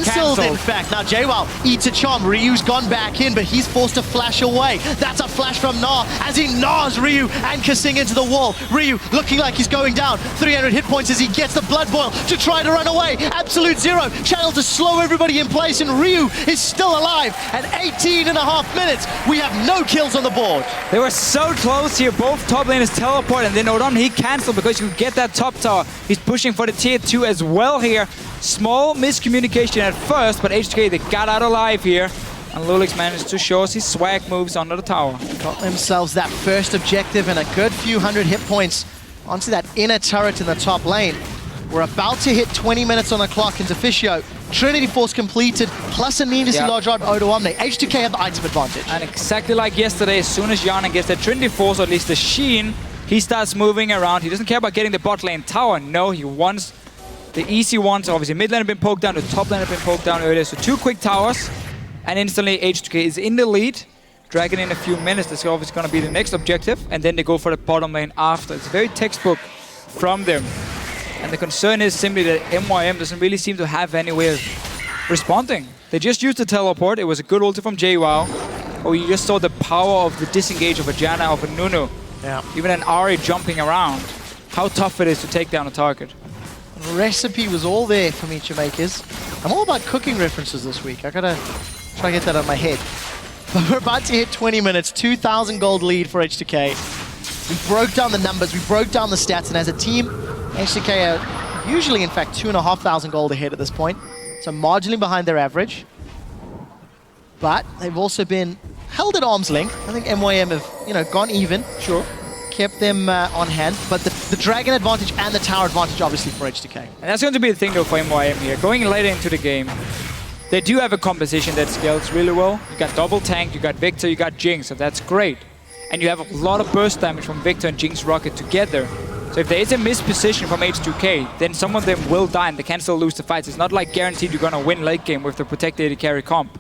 cancelled, in fact. Now JWoww eats a charm. Ryu's gone back in, but he's forced to flash away. That's a flash from Gnar as he gnaws Ryu and Kissing into the wall. Ryu looking like he's going down. 300 hit points as he gets the blood boil to try to run away. Absolute zero. Channel to slow everybody in place, and Ryu is still alive at 18.5 minutes. We have no kills on the board. They were so close here. Both top laners teleport, and then Odon, he cancelled because you get that top tower. He's pushing for the tier 2 as well here. Small miscommunication at first, but H2K, they got out alive here. And Lulex managed to show us his swag moves under the tower. Got themselves that first objective and a good few hundred hit points onto that inner turret in the top lane. We're about to hit 20 minutes on the clock into Officio. Trinity Force completed, plus a needlessly large rod Odoamne. H2K have the item advantage. And exactly like yesterday, as soon as Yana gets that Trinity Force, or at least the Sheen, he starts moving around. He doesn't care about getting the bot lane tower. No, he wants the easy ones. Obviously, mid lane have been poked down. The top lane have been poked down earlier. So 2 quick towers. And instantly, H2K is in the lead. Dragon in a few minutes. That's obviously going to be the next objective. And then they go for the bottom lane after. It's very textbook from them. And the concern is simply that MYM doesn't really seem to have any way of responding. They just used the teleport. It was a good ulti from JWoww. Or you just saw the power of the disengage of a Janna, of a Nunu. Yeah. Even an Ari jumping around. How tough it is to take down a target. The recipe was all there for Mecha. I'm all about cooking references this week. I gotta try and get that out of my head. But we're about to hit 20 minutes, 2,000 gold lead for H2K. We broke down the numbers, we broke down the stats, and as a team, H2K are usually, in fact, 2,500 gold ahead at this point. So marginally behind their average. But they've also been held at arm's length. I think MYM have, gone even. Sure. Kept them on hand. But the Dragon advantage and the Tower advantage, obviously, for H2K. And that's going to be the thing, though, for MYM here. Going later into the game, they do have a composition that scales really well. You got double tank, you got Victor, you got Jinx, so that's great. And you have a lot of burst damage from Victor and Jinx Rocket together. So if there is a misposition from H2K, then some of them will die and they can still lose the fights. It's not like guaranteed you're going to win late game with the protected AD carry comp.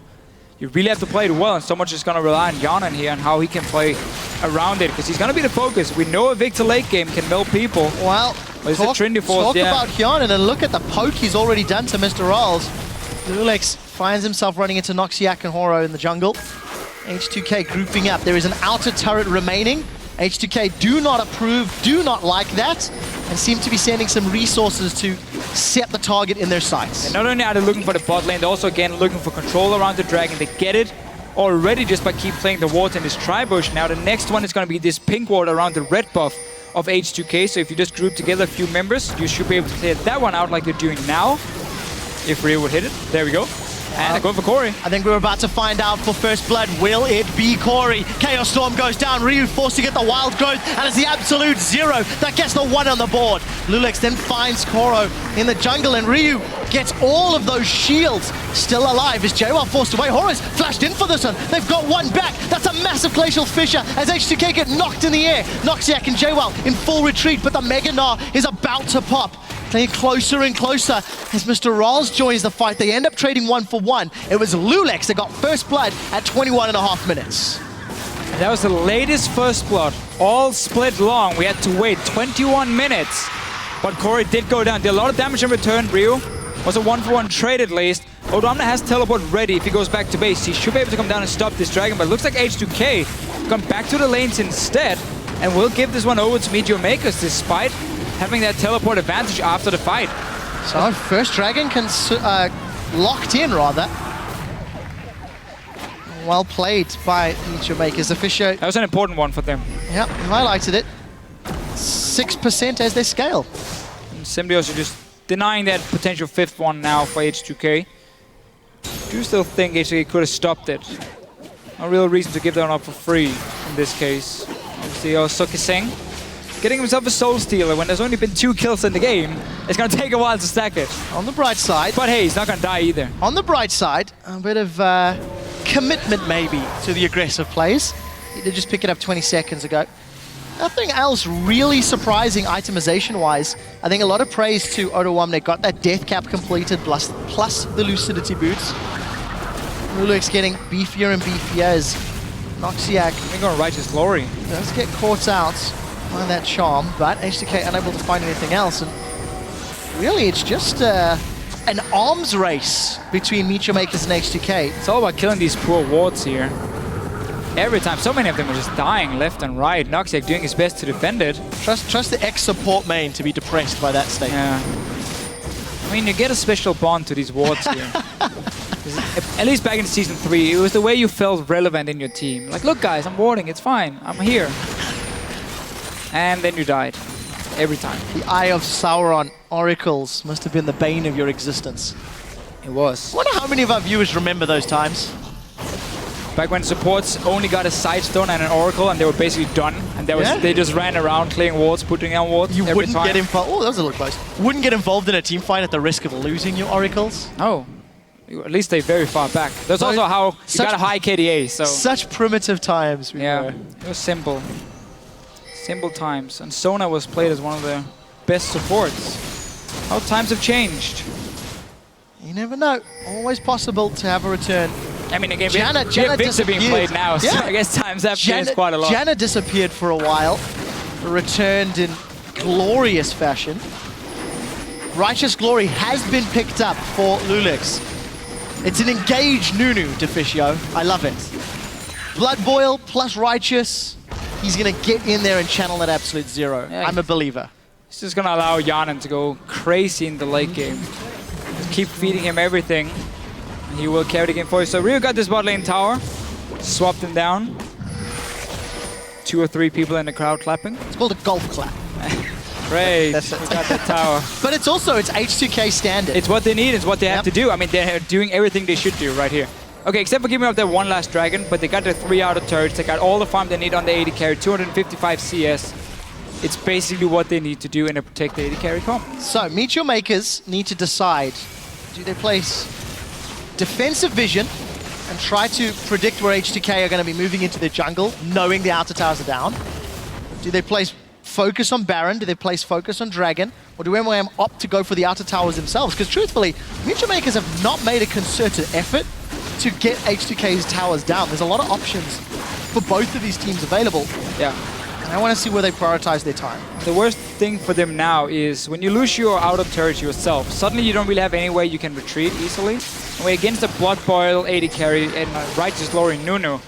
You really have to play it well, and so much is going to rely on Yana here and how he can play around it, because he's going to be the focus. We know a Victor late game can mill people. Well, Well, it's a Trinity Force, talk yeah. about Hyun, and then look at the poke he's already done to Mr. Rolls. Lulex finds himself running into Noxiac and Horo in the jungle. H2K grouping up. There is an outer turret remaining. H2K do not approve, do not like that, and seem to be sending some resources to set the target in their sights. And not only are they looking for the bot lane, they're also again looking for control around the dragon. They get it already just by keep playing the ward in this tri-bush. Now the next one is going to be this pink ward around the red buff of H2K. So if you just group together a few members, you should be able to clear that one out like they're doing now. If Rio would hit it. There we go. And they're going for Corey. I think we're about to find out for first blood. Will it be Corey? Chaos Storm goes down. Ryu forced to get the wild growth, and it's the absolute 0 that gets the 1 on the board. Lulex then finds Koro in the jungle, and Ryu gets all of those shields still alive. Is JWoww forced away? Horo's flashed in for this one. They've got one back. That's a massive Glacial Fissure as H2K get knocked in the air. Noxiac and JWoww in full retreat, but the Mega Gnar is about to pop. Playing closer and closer as Mr. Rolls joins the fight. They end up trading 1-for-1. It was Lulex that got first blood at 21.5 minutes. And that was the latest first blood, all split long. We had to wait 21 minutes. But Corey did go down, did a lot of damage in return. Ryu was a 1-for-1 trade at least. Odomna has teleport ready if he goes back to base. He should be able to come down and stop this dragon, but it looks like H2K come back to the lanes instead and will give this one over to Meteor Makers despite having that teleport advantage after the fight. So first dragon locked in rather. Well played by Meteor Makers. Official. That was an important one for them. Yep, highlighted it. 6% as they scale. And Symbiotes are just denying that potential 5th one now for H2K. Do still think H2K could have stopped it. No real reason to give that one up for free in this case. Obviously, Kising getting himself a Soul Stealer when there's only been 2 kills in the game. It's going to take a while to stack it. On the bright side. But hey, he's not going to die either. On the bright side, a bit of commitment maybe to the aggressive plays. He did just pick it up 20 seconds ago. Nothing else really surprising itemization-wise. I think a lot of praise to Odomna. Got that death cap completed plus the Lucidity boots. Lulex getting beefier and beefier as Noxiac. They're going to Righteous Glory. Does get caught out by that charm, but H2K unable to find anything else. And really, it's just an arms race between Meteor Makers and H2K. It's all about killing these poor wards here. Every time, so many of them are just dying left and right. Noxiac doing his best to defend it. Trust the ex-support main to be depressed by that statement. Yeah. I mean, you get a special bond to these wards here. At least back in Season 3, it was the way you felt relevant in your team. Like, look guys, I'm warding, it's fine, I'm here. And then you died. Every time. The Eye of Sauron oracles must have been the bane of your existence. It was. I wonder how many of our viewers remember those times. Back when supports only got a Sidestone and an Oracle and they were basically done. And they just ran around clearing wards, putting down wards You every wouldn't time. get involved. Oh, that was a little close. Wouldn't get involved in a team fight at the risk of losing your oracles. Oh. You at least stay very far back. That's also how you got a high KDA, so... Such primitive times we were. It was simple. Simple times. And Sona was played as one of the best supports. How times have changed. You never know. Always possible to have a return. I mean, again, Janna we have Victor being played now, so yeah. I guess times have changed quite a lot. Janna disappeared for a while, returned in glorious fashion. Righteous Glory has been picked up for Lulex. It's an engaged Nunu, Deficio. I love it. Blood Boil plus Righteous. He's going to get in there and channel that absolute 0. Yeah, I'm a believer. He's just going to allow Yanan to go crazy in the late game. Just keep feeding him everything. He will carry the game for you. So Ryu got this bot lane tower. Swapped him down. 2 or 3 people in the crowd clapping. It's called a golf clap. Great. We got that tower. But it's H2K standard. It's what they need. It's what they have to do. I mean, they're doing everything they should do right here. Okay, except for giving up that one last dragon, but they got their 3 outer turrets. They got all the farm they need on the 80 carry, 255 CS. It's basically what they need to do in a protect the 80 carry comp. So, Meteor Makers need to decide, do they place defensive vision and try to predict where H2K are going to be moving into the jungle, knowing the outer towers are down? Do they place focus on Baron? Do they place focus on Dragon? Or do MYM opt to go for the outer towers themselves? Because truthfully, Meteor Makers have not made a concerted effort to get H2K's towers down. There's a lot of options for both of these teams available. Yeah. And I want to see where they prioritize their time. The worst thing for them now is when you lose your outer turret yourself, suddenly you don't really have any way you can retreat easily. And we're against a Blood Boil, AD carry, and a Righteous Glory Nunu,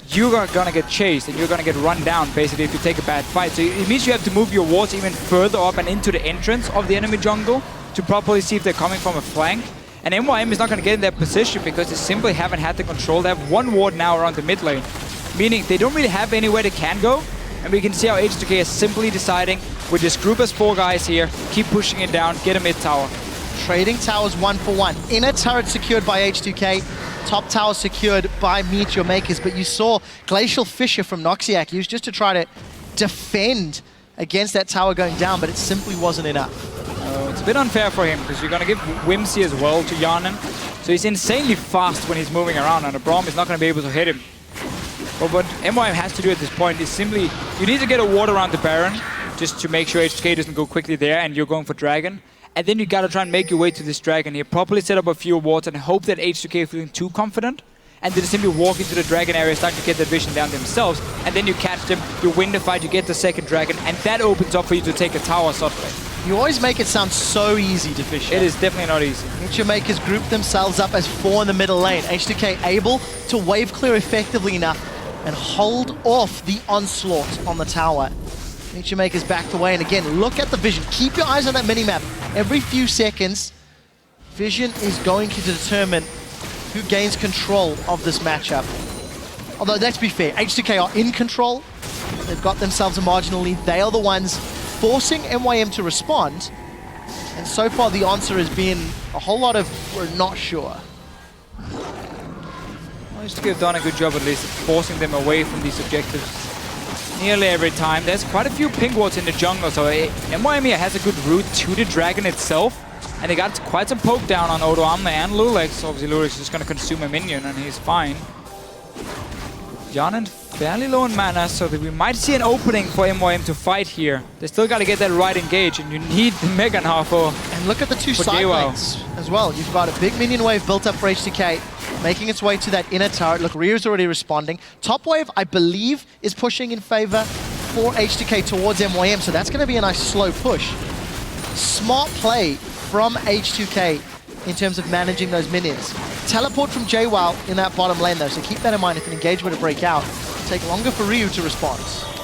you are gonna get chased and you're gonna get run down basically if you take a bad fight. So it means you have to move your wards even further up and into the entrance of the enemy jungle to properly see if they're coming from a flank. And MYM is not gonna get in that position because they simply haven't had the control. They have one ward now around the mid lane, meaning they don't really have anywhere they can go. And we can see how H2K is simply deciding with this group as 4 guys here, keep pushing it down, get a mid tower. Trading towers 1 for 1. Inner turret secured by H2K. Top tower secured by Meteor Makers. But you saw Glacial Fissure from Noxiac used just to try to defend against that tower going down, but it simply wasn't enough. It's a bit unfair for him because you're going to give Whimsy as well to Yarnan. So he's insanely fast when he's moving around, and the Braum is not going to be able to hit him. But what MYM has to do at this point is simply, you need to get a ward around the Baron just to make sure H2K doesn't go quickly there and you're going for Dragon. And then you gotta try and make your way to this Dragon here, properly set up a few wards and hope that H2K is feeling too confident. And then simply walk into the Dragon area, start to get that vision down themselves. And then you catch them, you win the fight, you get the second Dragon, and that opens up for you to take a tower suddenly. You always make it sound so easy to fish. It is definitely not easy. Meteor Makers group themselves up as 4 in the middle lane. H2K able to wave clear effectively enough and hold off the onslaught on the tower. Meteor Makers backed away, and again, look at the vision. Keep your eyes on that minimap. Every few seconds, vision is going to determine who gains control of this matchup. Although, let's be fair, H2K are in control. They've got themselves a marginal lead. They are the ones forcing MYM to respond. And so far, the answer has been a whole lot of we're not sure. H2K have done a good job at least forcing them away from these objectives nearly every time. There's quite a few ping wards in the jungle, so MYM here has a good route to the Dragon itself. And they got quite some poke down on Odo Amne and Lulex. Obviously Lulex is just going to consume a minion and he's fine. Yarnan fairly low on mana, so that we might see an opening for MYM to fight here. They still got to get that right engage, and you need the Mega now for And look at the 2 side lanes as well. You've got a big minion wave built up for H2K, making its way to that inner turret. Look, Ryu's already responding. Top wave, I believe, is pushing in favor for H2K towards MYM, so that's going to be a nice slow push. Smart play from H2K in terms of managing those minions. Teleport from JWoww in that bottom lane though, so keep that in mind if an engagement were to break out. It'll take longer for Ryu to respond.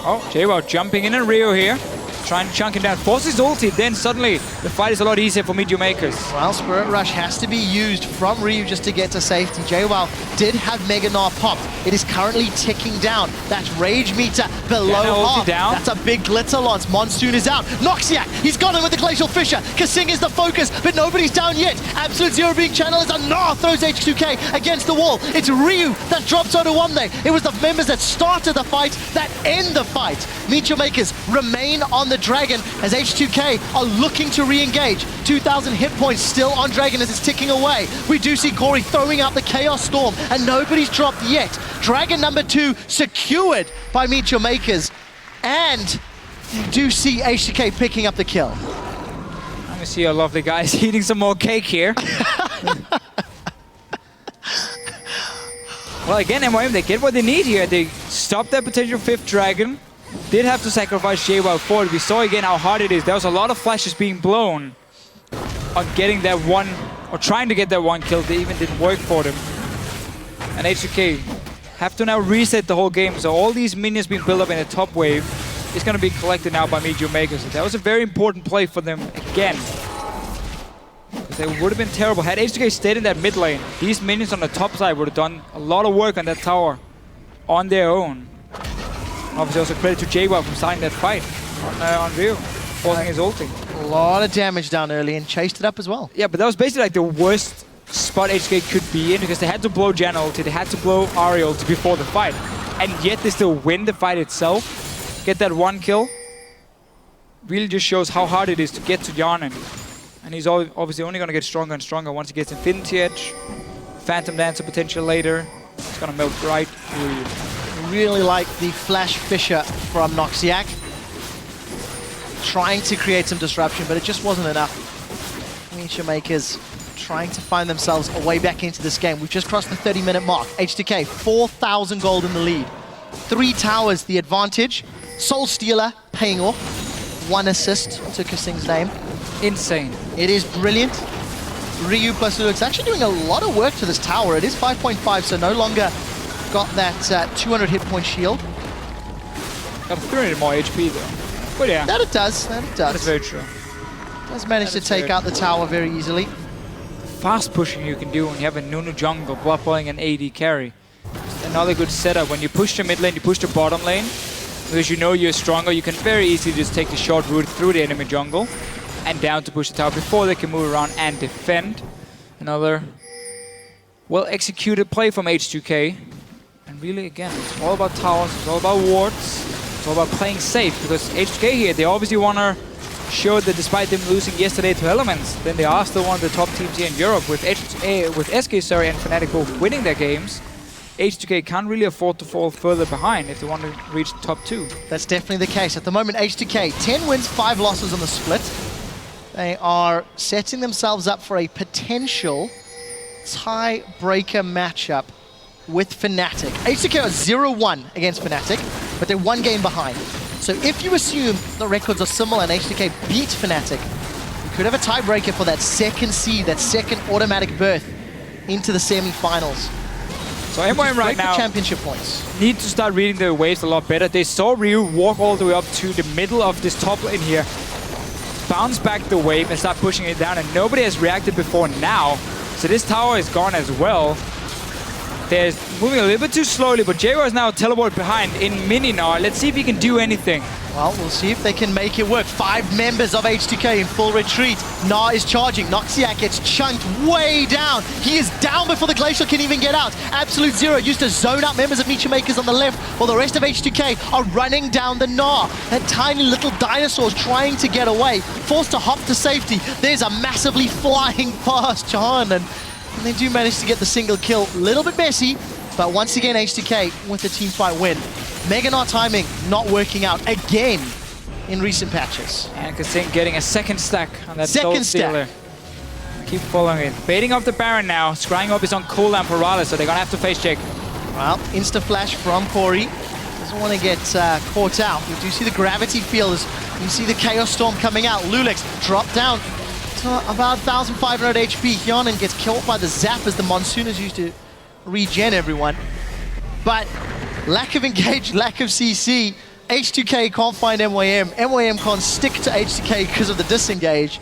Oh, JWoww jumping in and Ryu here. Trying to chunk him down. Forces ulti, then suddenly the fight is a lot easier for Meteor Makers. Well, Spirit Rush has to be used from Ryu just to get to safety. JWoww did have Mega Gnar popped. It is currently ticking down. That's Rage meter below half. Down. That's a big Glitzer launch. Monsoon is out. Noxiac, he's got him with the Glacial Fissure. Kasing is the focus, but nobody's down yet. Absolute Zero being channeled as Gnar throws H2K against the wall. It's Ryu that drops Odo Amne. It was the members that started the fight that end the fight. Meteor Makers remain on the Dragon as H2K are looking to re-engage. 2,000 hit points still on Dragon as it's ticking away. We do see Corey throwing out the Chaos Storm and nobody's dropped yet. Dragon number 2 secured by Meteor Makers, and you do see H2K picking up the kill. Let me see our lovely guys eating some more cake here. Well, again, MYM, they get what they need here. They stop that potential 5th Dragon. Did have to sacrifice JWoww for it. We saw again how hard it is. There was a lot of flashes being blown on getting that one, or trying to get that one kill. They even didn't work for them. And H2K have to now reset the whole game. So all these minions being built up in the top wave is going to be collected now by Meteor Makers. So that was a very important play for them again. Because they would have been terrible. Had H2K stayed in that mid lane, these minions on the top side would have done a lot of work on that tower on their own. Obviously also credit to JWoww for starting that fight on Ryu, forcing his ulti. A lot of damage down early and chased it up as well. Yeah, but that was basically like the worst spot H2K could be in because they had to blow Janna ulti, they had to blow Ahri ulti before the fight. And yet they still win the fight itself, get that one kill. Really just shows how hard it is to get to Yarnan. And he's obviously only going to get stronger and stronger once he gets Infinity Edge. Phantom Dancer potential later. It's going to melt right through you. Really like the Flash Fissure from Noxiac. Trying to create some disruption, but it just wasn't enough. Meteor Makers trying to find themselves a way back into this game. We've just crossed the 30-minute mark. H2K, 4,000 gold in the lead. 3 towers the advantage. Soul Stealer paying off. 1 assist to Kasing's name. Insane. It is brilliant. Ryu plus Lulix actually doing a lot of work to this tower. It is 5.5, so no longer got that 200 hit point shield. Got 300 more HP though. But yeah. That it does, that it does. That's very true. Does manage to take out the tower very easily. Fast pushing you can do when you have a Nunu jungle, block balling an AD carry. Another good setup. When you push the mid lane, you push the bottom lane. Because you know you're stronger, you can very easily just take the short route through the enemy jungle and down to push the tower before they can move around and defend. Another well-executed play from H2K. And really, again, it's all about towers, it's all about wards, it's all about playing safe. Because H2K here, they obviously want to show that despite them losing yesterday to Elements, then they are still one of the top teams here in Europe with SK and Fnatic both winning their games. H2K can't really afford to fall further behind if they want to reach top 2. That's definitely the case. At the moment, H2K, 10 wins, 5 losses on the split. They are setting themselves up for a potential tie-breaker matchup with Fnatic. H2K are 0-1 against Fnatic, but they're 1 game behind. So if you assume the records are similar and H2K beat Fnatic, you could have a tiebreaker for that second seed, that second automatic berth into the semi-finals. So MYM right now championship points. Need to start reading their waves a lot better. They saw Ryu walk all the way up to the middle of this top lane here, bounce back the wave and start pushing it down, and nobody has reacted before now. So this tower is gone as well. They're moving a little bit too slowly, but Jaguar is now teleported behind in mini Gnar. Let's see if he can do anything. Well, we'll see if they can make it work. 5 members of H2K in full retreat. Gnar is charging. Noxiac gets chunked way down. He is down before the Glacial can even get out. Absolute Zero used to zone out members of Niche Makers on the left, while the rest of H2K are running down the Gnar. That tiny little dinosaur's trying to get away, forced to hop to safety. There's a massively flying past Jahan, and they do manage to get the single kill. A little bit messy, but once again H2K with the team fight win. Mega Gnar timing not working out again in recent patches. And Kasing getting a second stack on that second Soul Stealer. Keep following it. Baiting off the Baron now. Scrying up is on cooldown for Raleigh, so they're gonna have to face Jake. Well, insta flash from Corey. Doesn't want to get caught out. You do see the gravity field as you see the Chaos Storm coming out. Lulix dropped down to about 1,500 HP. Hyonin gets killed by the Zap as the Monsoon is used to regen everyone. But lack of engage, lack of CC. H2K can't find MYM. MYM can't stick to H2K because of the disengage.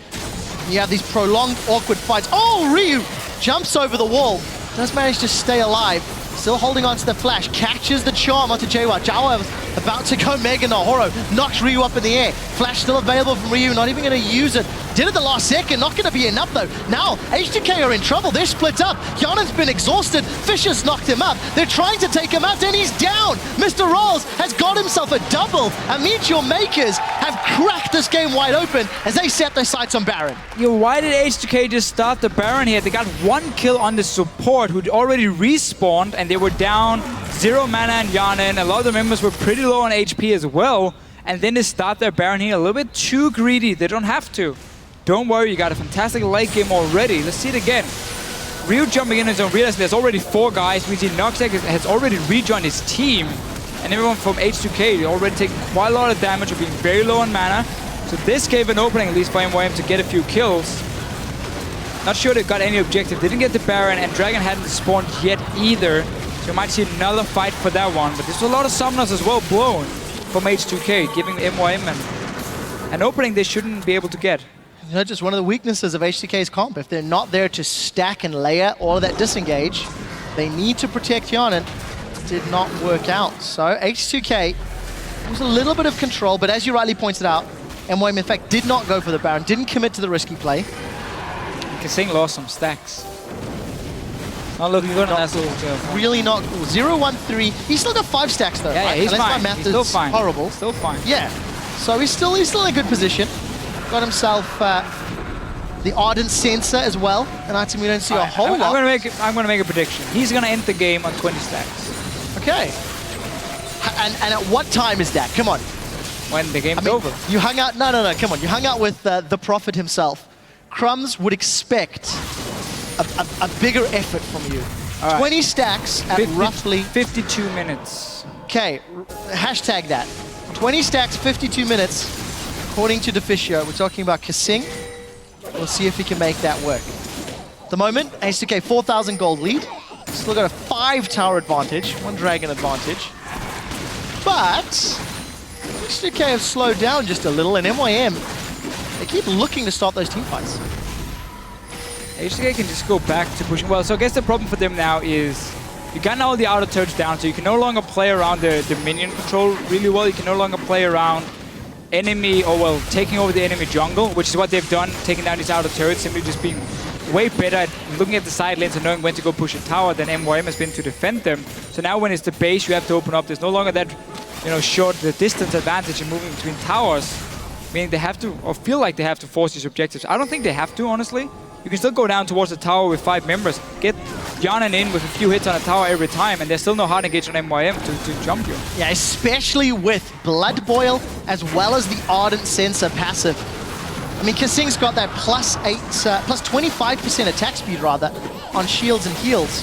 You have these prolonged, awkward fights. Oh, Ryu jumps over the wall. Does manage to stay alive. Still holding on to the flash. Catches the charm onto Jawa. Jawa about to go Mega Gnar. Horo knocks Ryu up in the air. Flash still available from Ryu. Not even going to use it. Did it the last second. Not going to be enough though. Now H2K are in trouble. They're split up. Hyonin's been exhausted. Fisher's knocked him up. They're trying to take him out and he's down. Mr. Rolls has got himself a double. And Meteor Makers have cracked this game wide open as they set their sights on Baron. Yo, why did H2K just start the Baron here? They got 1 kill on the support who'd already respawned and they were down 0 mana and Yanin. A lot of the members were pretty low on HP as well. And then they start their Baron here a little bit too greedy. They don't have to. Don't worry, you got a fantastic late game already. Let's see it again. Ryu jumping in his own, realizing there's already 4 guys. We see Noxiac has already rejoined his team. And everyone from H2K already taking quite a lot of damage of being very low on mana. So this gave an opening, at least for MYM, to get a few kills. Not sure they got any objective. They didn't get the Baron, and Dragon hadn't spawned yet either. So you might see another fight for that one. But there's a lot of summoners as well blown from H2K, giving MYM an opening they shouldn't be able to get. You know, just one of the weaknesses of H2K's comp. If they're not there to stack and layer all of that disengage, they need to protect Hyonin. Did not work out. So H2K was a little bit of control, but as you rightly pointed out, MYM in fact did not go for the Baron, didn't commit to the risky play. Kasing lost some stacks. Not looking good on that little tail. Really not cool. 0-1-3. He's still got 5 stacks though. Yeah, right? he's Unless fine. my math He's is still fine. Horrible. Still fine. Yeah. So he's still in a good position. Got himself the Ardent Sensor as well. An item we don't see a whole lot. I'm gonna make a prediction. He's gonna end the game on 20 stacks. Okay. And at what time is that? Come on. When the game's over. You hung out. No. Come on. You hung out with the Prophet himself. Crumbs would expect a bigger effort from you. Right. 20 stacks at roughly 52 minutes. Okay. Hashtag that. 20 stacks, 52 minutes. According to Deficio, we're talking about Kasing. We'll see if he can make that work. At the moment, H2K 4,000 gold lead. Still got a 5 tower advantage, 1 dragon advantage. But H2K have slowed down just a little, and MYM, they keep looking to start those team fights. H2K can just go back to pushing well. So I guess the problem for them now is you got all the outer turrets down, so you can no longer play around the minion control really well. You can no longer play around enemy, or well, taking over the enemy jungle, which is what they've done, taking down these outer turrets, simply just being way better at looking at the side lanes and knowing when to go push a tower than MYM has been to defend them. So now when it's the base, you have to open up. There's no longer that, short the distance advantage in moving between towers, meaning they have to, or feel like they have to force these objectives. I don't think they have to, honestly. You can still go down towards the tower with 5 members, get Yanan in with a few hits on a tower every time, and there's still no hard engage on MYM to jump you. Yeah, especially with Blood Boil as well as the Ardent Sensor passive. I mean, Kasing's got that plus 25% attack speed, rather, on shields and heals.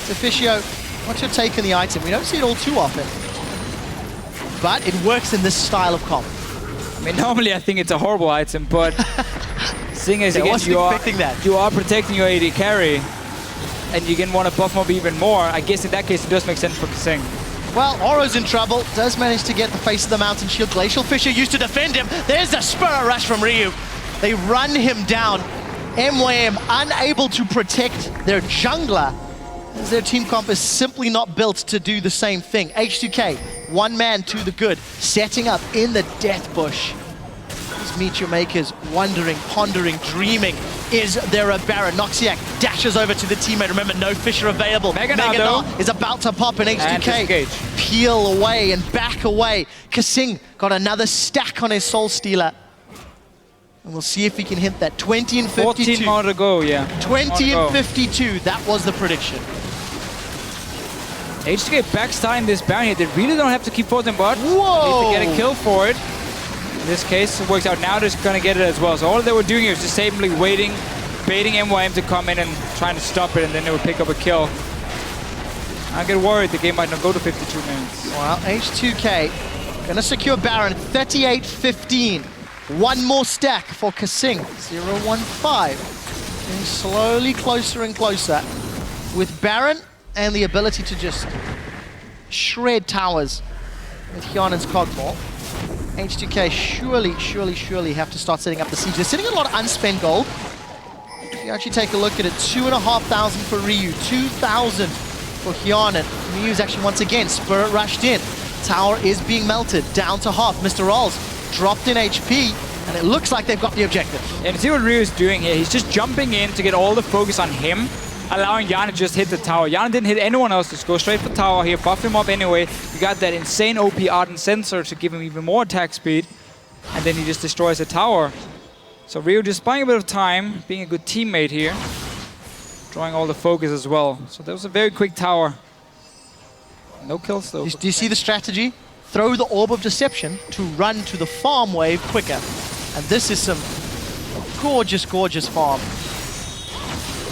Deficio, what's your take on the item? We don't see it all too often, but it works in this style of comp. I mean, normally I think it's a horrible item, but seeing as again, you are protecting your AD carry, and you can want to buff mob even more, I guess in that case it does make sense for Kasing. Well, Oro's in trouble, does manage to get the face of the mountain shield. Glacial Fissure used to defend him. There's the Spur Rush from Ryu. They run him down. MYM unable to protect their jungler, as their team comp is simply not built to do the same thing. H2K, 1 man to the good, setting up in the Death Bush. These Meet Your Makers wondering, pondering, dreaming. Is there a Baron? Noxiac dashes over to the teammate. Remember, no Fissure available. Mega Nado is about to pop in. H2K peel away and back away. Kasing got another stack on his Soul Stealer. And we'll see if he can hit that. 20 and 52. 14 more to go, yeah. 20 and 52, that was the prediction. H2K backstarting this Baron here. They really don't have to keep forcing bot. Whoa! If they get a kill for it. In this case, it works out. Now they're just going to get it as well. So all they were doing here was just simply waiting, baiting MYM to come in and trying to stop it, and then they would pick up a kill. I get worried the game might not go to 52 minutes. Well, H2K gonna secure Baron, 38-15. 1 more stack for Kasing, 0-1-5. Getting slowly closer and closer. With Baron and the ability to just shred towers with Hyanen's Cogmore, H2K surely have to start setting up the siege. They're sitting on a lot of unspent gold. If you actually take a look at it, 2,500 for Ryu, 2,000 for Hyanen. Ryu's actually once again Spirit rushed in. Tower is being melted down to half. Mr. Rolls dropped in HP, and it looks like they've got the objective. And see what Ryu's doing here. He's just jumping in to get all the focus on him, allowing Yanan to just hit the tower. Yanan didn't hit anyone else. Just go straight for tower here, buff him up anyway. You got that insane OP Ardent Sensor to give him even more attack speed, and then he just destroys the tower. So Ryu just buying a bit of time, being a good teammate here, drawing all the focus as well. So that was a very quick tower. No kills though. Do you see the strategy? Throw the Orb of Deception to run to the farm wave quicker. And this is some gorgeous farm.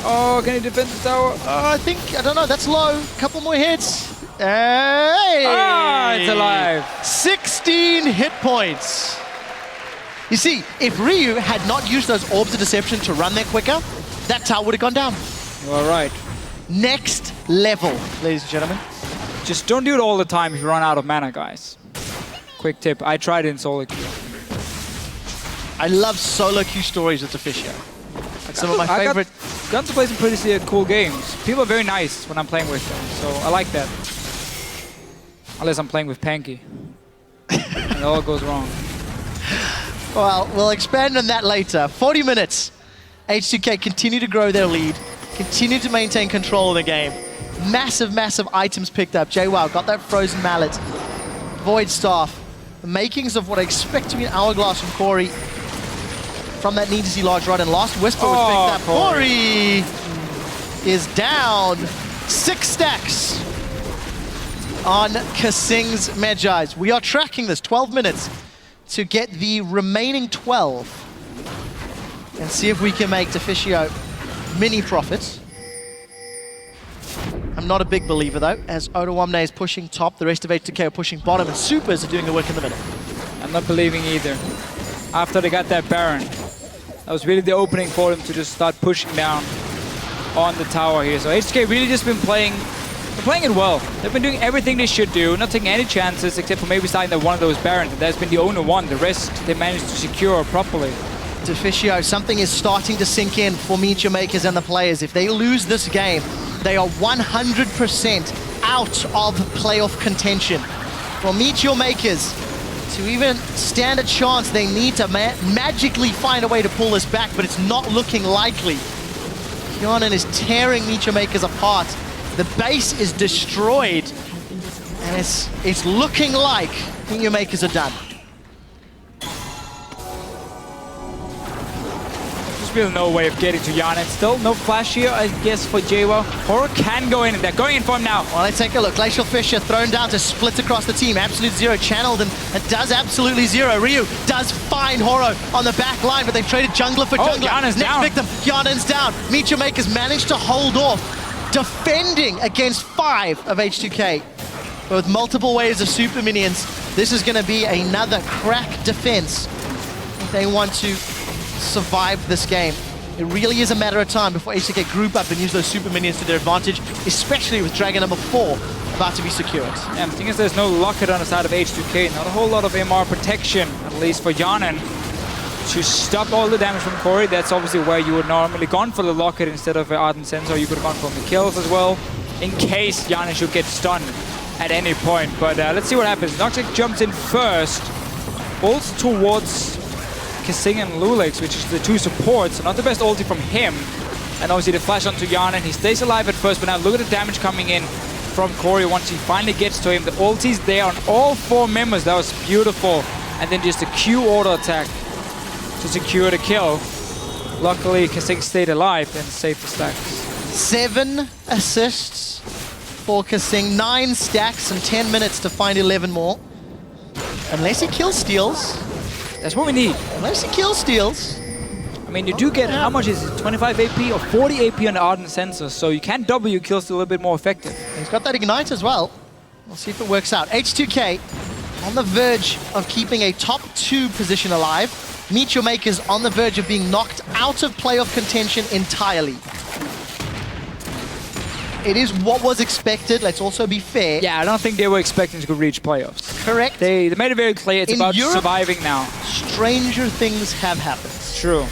Oh, can he defend the tower? I don't know, that's low. Couple more hits. Hey! Ah, it's alive. 16 hit points. You see, if Ryu had not used those Orbs of Deception to run there quicker, that tower would have gone down. You are right. Next level, ladies and gentlemen. Just don't do it all the time if you run out of mana, guys. Quick tip, I tried it in solo queue. I love solo queue stories with Deficio. That's some of my favorite. Got to play some pretty cool games. People are very nice when I'm playing with them, so I like that. Unless I'm playing with Panky. And it all goes wrong. Well, we'll expand on that later. 40 minutes. H2K continue to grow their lead, continue to maintain control of the game. Massive items picked up. JWoww got that Frozen Mallet, Void Staff, the makings of what I expect to be an Hourglass from Corey from that Need to See Large Rod, and Last Whisper was picked up. Corey is down 6 stacks on Kasing's Magi's. We are tracking this 12 minutes to get the remaining 12 and see if we can make Deficio mini profits. I'm not a big believer though, as Odoamne is pushing top, the rest of H2K are pushing bottom, and Supers are doing the work in the middle. I'm not believing either. After they got that Baron, that was really the opening for them to just start pushing down on the tower here. So H2K really just been playing it well. They've been doing everything they should do, not taking any chances except for maybe starting that one of those Barons. And that's been the only one. The rest they managed to secure properly. Deficio, something is starting to sink in for Meet Your Makers and the players. If they lose this game, they are 100% out of playoff contention. For Meet Your Makers to even stand a chance, they need to magically find a way to pull this back, but it's not looking likely. Kionan is tearing Meet Your Makers apart. The base is destroyed, and it's looking like Meet Your Makers are done. There's really no way of getting to Yana. Still no flash here, I guess, for JWoww. Horror can go in, and they're going in for him now. Well, let's take a look. Glacial Fissure thrown down to split across the team. Absolute Zero channeled and does Absolutely Zero. Ryu does find Horo on the back line, but they've traded jungler for jungler. Yana's Next down. victim, Yanan's down. Meet Your Makers managed to hold off, defending against 5 of H2K. But with multiple waves of super minions, this is going to be another crack defense if they want to survive this game. It really is a matter of time before H2K group up and use those super minions to their advantage, especially with Dragon number 4 about to be secured. Yeah, the thing is there's no locket on the side of H2K. Not a whole lot of MR protection, at least for Yanan, to stop all the damage from Corey. That's obviously where you would normally gone for the locket instead of Ardent Sensor. You could have gone for the kills as well, in case Yanan should get stunned at any point. But let's see what happens. Noxic jumps in first, ults towards Kasing and Lulix, which is the two supports. So not the best ulti from him. And obviously the flash onto Yanan. He stays alive at first, but now look at the damage coming in from Corey once he finally gets to him. The ulti's there on all 4 members. That was beautiful. And then just a Q auto attack to secure the kill. Luckily, Kasing stayed alive and saved the stacks. 7 assists for Kasing, 9 stacks and 10 minutes to find 11 more. Unless he kill steals. That's what we need. Unless he kill steals. I mean, you do get, how much is it? 25 AP or 40 AP on the Ardent Sensor, so you can double your kills to a little bit more effective. He's got that Ignite as well. We'll see if it works out. H2K on the verge of keeping a top 2 position alive. Meet Your Makers on the verge of being knocked out of playoff contention entirely. It is what was expected, let's also be fair. Yeah, I don't think they were expecting to reach playoffs. Correct. They made it very clear it's about Europe, surviving now. Stranger things have happened. True.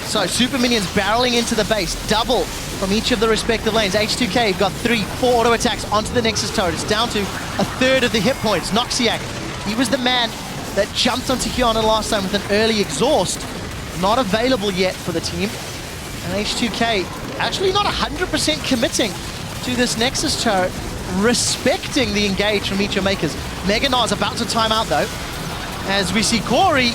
So Super Minions barreling into the base, double from each of the respective lanes. H2K got 3, 4 auto attacks onto the Nexus turret. It's down to a third of the hit points. Noxiac, he was the man that jumped onto Kionan last time with an early exhaust. Not available yet for the team. And H2K actually not 100% committing to this Nexus turret, respecting the engage from Meet Your Makers. Meganar's about to time out though, as we see Corey,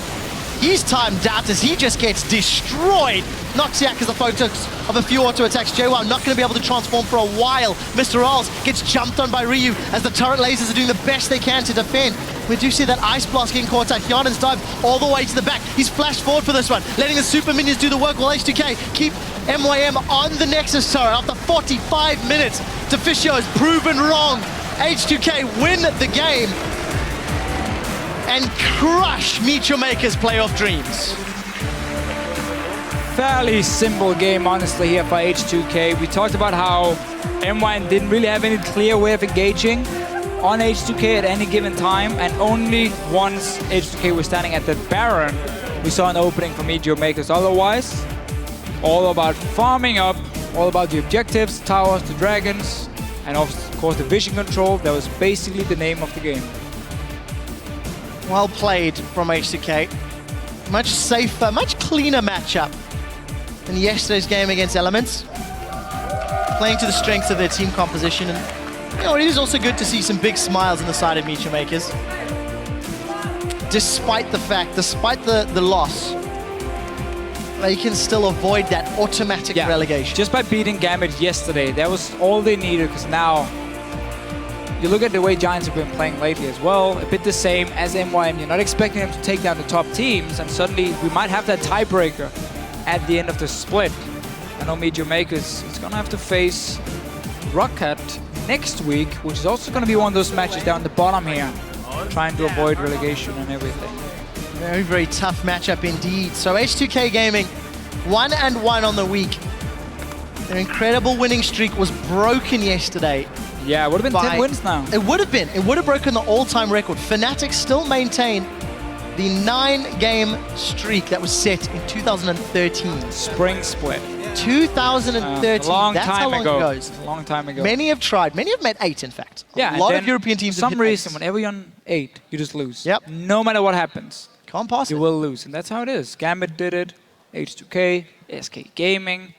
he's timed out as he just gets destroyed. Noxiac is the focus of a few auto attacks. JWoww not going to be able to transform for a while. Mr. Rolls gets jumped on by Ryu as the turret lasers are doing the best they can to defend. We do see that Ice Blast getting caught out. Kionan's dive all the way to the back. He's flashed forward for this one, letting the Super Minions do the work while H2K keep MYM on the Nexus turret. After 45 minutes, Deficio has proven wrong. H2K win the game and crush Meet Your Makers' playoff dreams. Fairly simple game, honestly, here for H2K. We talked about how MYM didn't really have any clear way of engaging on H2K at any given time, and only once H2K was standing at the Baron, we saw an opening for Meet Your Makers. Otherwise, all about farming up, all about the objectives, towers, the dragons, and of course the vision control. That was basically the name of the game. Well played from H2K. Much safer, much cleaner matchup than yesterday's game against Elements. Playing to the strengths of their team composition. And you know, it is also good to see some big smiles on the side of Meet Your Makers. Despite the loss, they can still avoid that automatic relegation. Just by beating Gambit yesterday, that was all they needed, because now you look at the way Giants have been playing lately as well, a bit the same as MYM. You're not expecting them to take down the top teams, and suddenly we might have that tiebreaker at the end of the split. I know Meet Your Makers is going to have to face Rocket next week, which is also going to be one of those matches down the bottom here, trying to avoid relegation and everything. Very, very tough matchup indeed. So H2K Gaming, 1-1 on the week. Their incredible winning streak was broken yesterday. Yeah, it would have been 10 wins now. It would have been. It would have broken the all-time record. Fnatic still maintain the 9-game streak that was set in 2013. Spring split. 2013. Long That's time how long ago. it goes. A long time ago. Many have tried. Many have met 8, in fact. Yeah, a lot of European teams for have some hit reason, 8. whenever you're on 8, you just lose. Yep. No matter what happens. Can't pass You it. will lose, and that's how it is. Gambit did it, H2K, SK Gaming.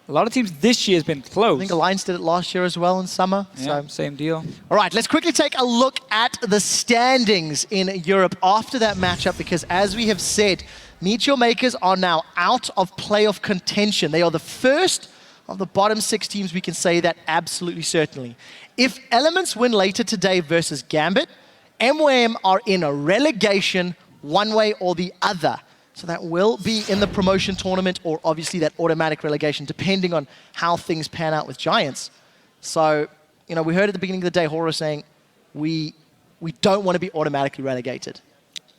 A lot of teams this year has been close. I think Alliance did it last year as well in summer. Yeah, So. same deal. All right, let's quickly take a look at the standings in Europe after that matchup, because as we have said, Meteor Makers are now out of playoff contention. They are the first of the bottom 6 teams, we can say that absolutely certainly. If Elements win later today versus Gambit, MYM are in a relegation one way or the other. So that will be in the promotion tournament or obviously that automatic relegation, depending on how things pan out with Giants. So, you know, we heard at the beginning of the day, Horror saying, we don't want to be automatically relegated.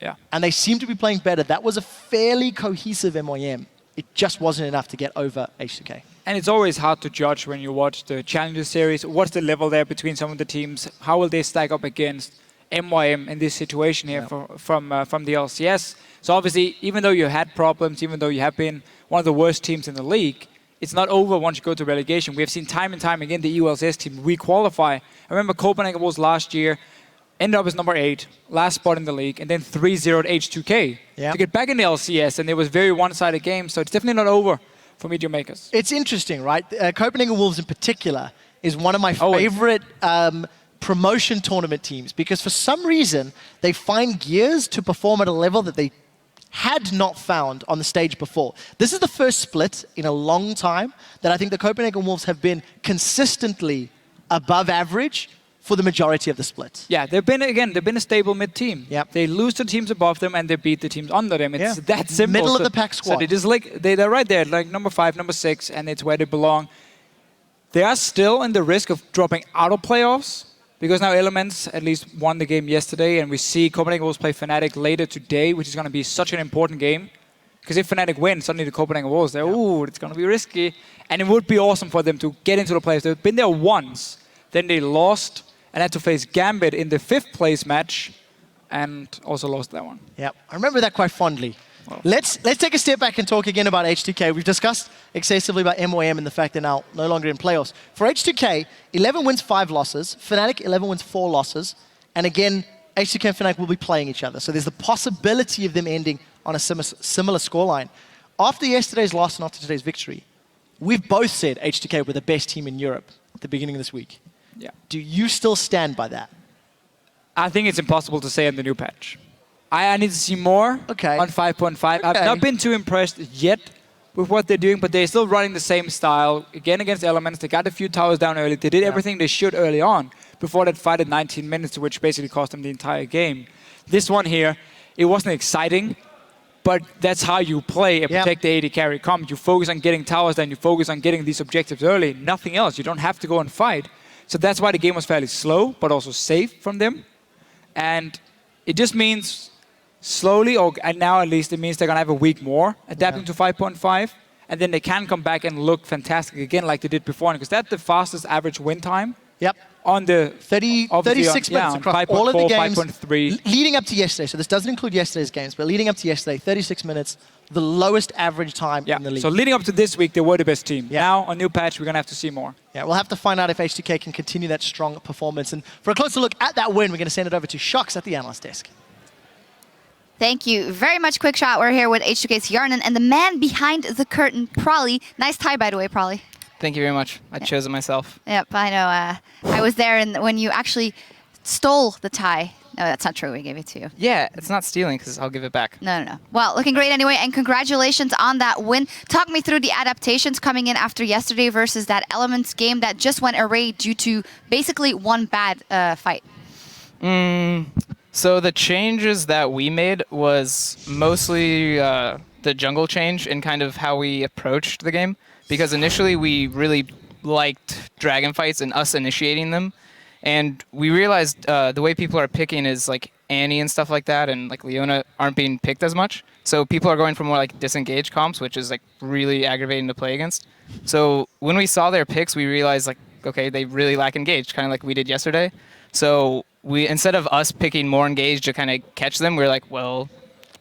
Yeah. And they seem to be playing better. That was a fairly cohesive MYM. It just wasn't enough to get over H2K. And it's always hard to judge when you watch the Challenger Series. What's the level there between some of the teams? How will they stack up against MYM in this situation here from the LCS? So obviously, even though you had problems, even though you have been one of the worst teams in the league, it's not over once you go to relegation. We have seen time and time again the EU LCS team re-qualify. I remember Copenhagen was last year, ended up as number 8, last spot in the league, and then 3-0'd H2K to get back in the LCS, and it was very one-sided game, so it's definitely not over for Meteor Makers. It's interesting, right? Copenhagen Wolves in particular is one of my favorite promotion tournament teams, because for some reason, they find gears to perform at a level that they had not found on the stage before. This is the first split in a long time that I think the Copenhagen Wolves have been consistently above average for the majority of the split. Yeah, they've been a stable mid-team. Yep. They lose to teams above them and they beat the teams under them. It's that simple. Middle of the pack squad. So they just they're right there, like number 5, number 6, and it's where they belong. They are still in the risk of dropping out of playoffs, because now Elements at least won the game yesterday, and we see Copenhagen Wolves play Fnatic later today, which is going to be such an important game. Because if Fnatic wins, suddenly the Copenhagen Wolves, it's going to be risky. And it would be awesome for them to get into the playoffs. They've been there once, then they lost and had to face Gambit in the 5th place match, and also lost that one. Yeah, I remember that quite fondly. Well, let's take a step back and talk again about H2K. We've discussed excessively about MYM and the fact they're now no longer in playoffs. For H2K, 11 wins, 5 losses. Fnatic, 11 wins, 4 losses. And again, H2K and Fnatic will be playing each other. So there's the possibility of them ending on a similar scoreline. After yesterday's loss and after today's victory, we've both said H2K were the best team in Europe at the beginning of this week. Yeah. Do you still stand by that? I think it's impossible to say in the new patch. I need to see more on 5.5. I've not been too impressed yet with what they're doing, but they're still running the same style. Again, against Elements, they got a few towers down early. They did everything they should early on before that fight at 19 minutes, which basically cost them the entire game. This one here, it wasn't exciting, but that's how you play and protect the AD carry comp. You focus on getting towers, then you focus on getting these objectives early. Nothing else. You don't have to go and fight. So that's why the game was fairly slow, but also safe from them. And it just means slowly, and now at least, it means they're going to have a week more adapting to 5.5, and then they can come back and look fantastic again like they did before, because that's the fastest average win time. Yep. On the 36 minutes across 5. all of the 4, games 5.3. leading up to yesterday. So this doesn't include yesterday's games, but leading up to yesterday, 36 minutes, the lowest average time in the league. So leading up to this week, they were the best team. Now, on new patch, we're going to have to see more. Yeah, we'll have to find out if H2K can continue that strong performance. And for a closer look at that win, we're going to send it over to Shocks at the analyst desk. Thank you very much, Quick Shot. We're here with H2K's Yarnan and the man behind the curtain, Prolly. Nice tie, by the way, Prolly. Thank you very much. I chose it myself. Yep, I know. I was there when you actually stole the tie. No, that's not true. We gave it to you. Yeah, it's not stealing because I'll give it back. No. Well, looking great anyway, and congratulations on that win. Talk me through the adaptations coming in after yesterday versus that Elements game that just went array due to basically one bad fight. So the changes that we made was mostly the jungle change and kind of how we approached the game. Because initially we really liked dragon fights and us initiating them. And we realized the way people are picking is like Annie and stuff like that, and like Leona aren't being picked as much. So people are going for more like disengaged comps, which is like really aggravating to play against. So when we saw their picks, we realized like, okay, they really lack engaged, kind of like we did yesterday. So we, instead of us picking more engaged to kind of catch them, we're like, well,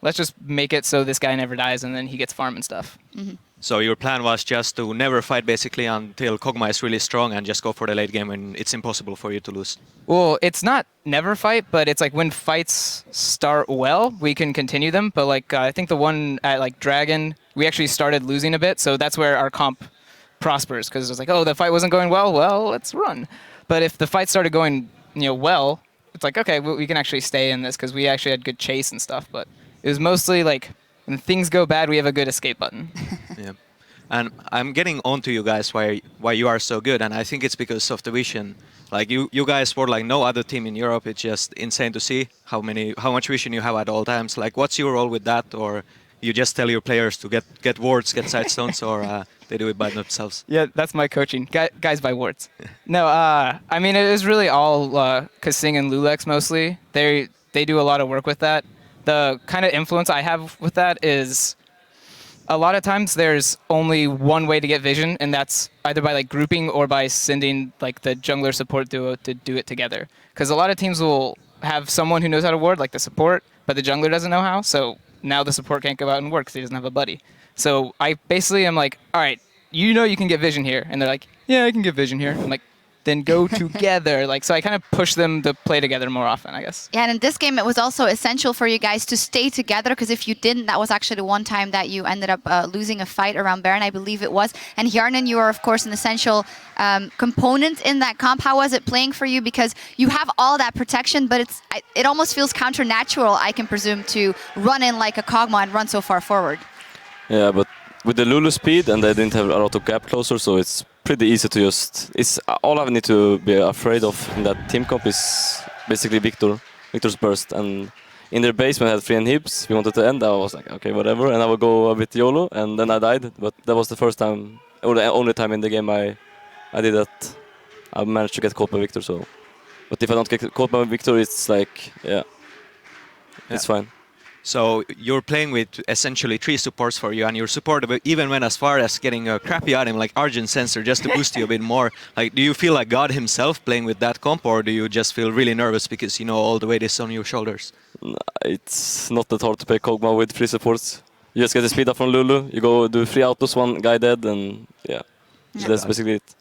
let's just make it so this guy never dies and then he gets farm and stuff. Mm-hmm. So your plan was just to never fight basically until Kog'Maw is really strong and just go for the late game when it's impossible for you to lose. Well, it's not never fight, but it's like when fights start well, we can continue them. But like I think the one at like Dragon, we actually started losing a bit, so that's where our comp prospers, because it's like, oh, the fight wasn't going well, let's run. But if the fight started going, well, it's like, okay, we can actually stay in this because we actually had good chase and stuff. But it was mostly like when things go bad, we have a good escape button. Yeah. And I'm getting on to you guys why you are so good, and I think it's because of the vision. Like you guys were like no other team in Europe. It's just insane to see how much vision you have at all times. Like, what's your role with that, or you just tell your players to get wards, get side stones, or they do it by themselves? Yeah, that's my coaching. Guys buy wards. No, I mean it is really all Kasing and Lulex mostly. They do a lot of work with that. The kind of influence I have with that is a lot of times there's only one way to get vision, and that's either by like grouping or by sending like the jungler support duo to do it together. Because a lot of teams will have someone who knows how to ward, like the support, but the jungler doesn't know how. So now the support can't go out and work because he doesn't have a buddy. So I basically am like, all right, you can get vision here, and they're like, yeah, I can get vision here. I'm like, then go together. Like, so I kind of push them to play together more often, I guess. Yeah, and in this game, it was also essential for you guys to stay together, because if you didn't, that was actually the one time that you ended up losing a fight around Baron, I believe it was. And Hjarnan, you are, of course, an essential component in that comp. How was it playing for you? Because you have all that protection, but it almost feels counter-natural, I can presume, to run in like a Kog'Maw and run so far forward. Yeah, but with the Lulu speed, and they didn't have a lot of gap closer, so it's pretty easy to just... all I need to be afraid of in that team comp is basically Victor's burst. And in their base, when I had 3 inhibs, we wanted to end, I was like, okay, whatever, and I would go a bit YOLO, and then I died. But that was the first time, or the only time in the game I did that. I managed to get caught by Victor, so... But if I don't get caught by Victor, it's like, it's fine. So you're playing with essentially 3 supports for you, and your support even went as far as getting a crappy item like Argent Sensor just to boost you a bit more. Like, do you feel like God himself playing with that comp, or do you just feel really nervous because you know all the weight is on your shoulders? It's not that hard to play Kog'Maw with 3 supports. You just get the speed up from Lulu, you go do 3 autos, 1 guy dead, and so that's basically it.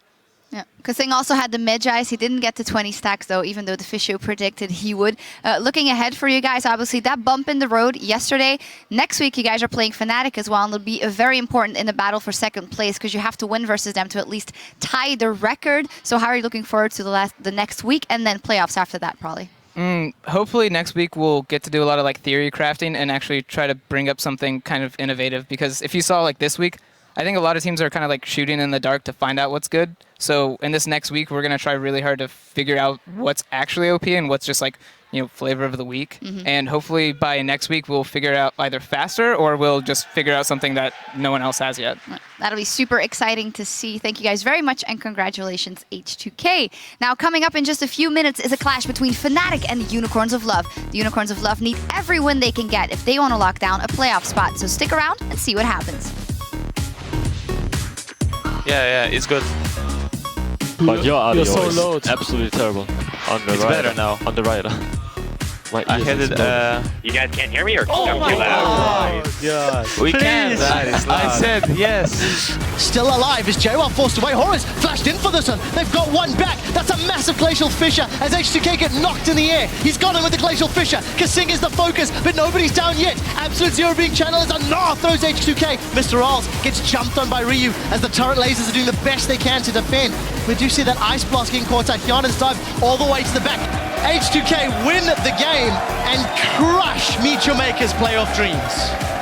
Yeah, Kasing also had the Medjais. He didn't get to 20 stacks though, even though the Fissio predicted he would. Looking ahead for you guys, obviously that bump in the road yesterday. Next week you guys are playing Fnatic as well, and it'll be very important in the battle for 2nd place, because you have to win versus them to at least tie the record. So how are you looking forward to the next week, and then playoffs after that probably? Hopefully next week we'll get to do a lot of like theory crafting and actually try to bring up something kind of innovative, because if you saw like this week, I think a lot of teams are kind of like shooting in the dark to find out what's good. So in this next week, we're going to try really hard to figure out what's actually OP and what's just like, flavor of the week. And hopefully by next week, we'll figure it out either faster, or we'll just figure out something that no one else has yet. That'll be super exciting to see. Thank you guys very much, and congratulations, H2K. Now, coming up in just a few minutes is a clash between Fnatic and the Unicorns of Love. The Unicorns of Love need every win they can get if they want to lock down a playoff spot. So stick around and see what happens. Yeah, it's good. But your audio so is low. absolutely terrible. On the right. Better now. On the right. I had it. You guys can't hear me, or Oh my God! We can. I said yes. Still alive is J1 forced away. Horus flashed in for this one. They've got one back. That's a massive Glacial Fissure as H2K get knocked in the air. He's got him with the Glacial Fissure. Kasing is the focus, but nobody's down yet. Absolute Zero being channeled as a North throws H2K. Mr. Arls gets jumped on by Ryu as the turret lasers are doing the best they can to defend. We do see that Ice Blast getting caught out. Hjarnan's dive all the way to the back. H2K win the game and crush Meet Your Maker's playoff dreams.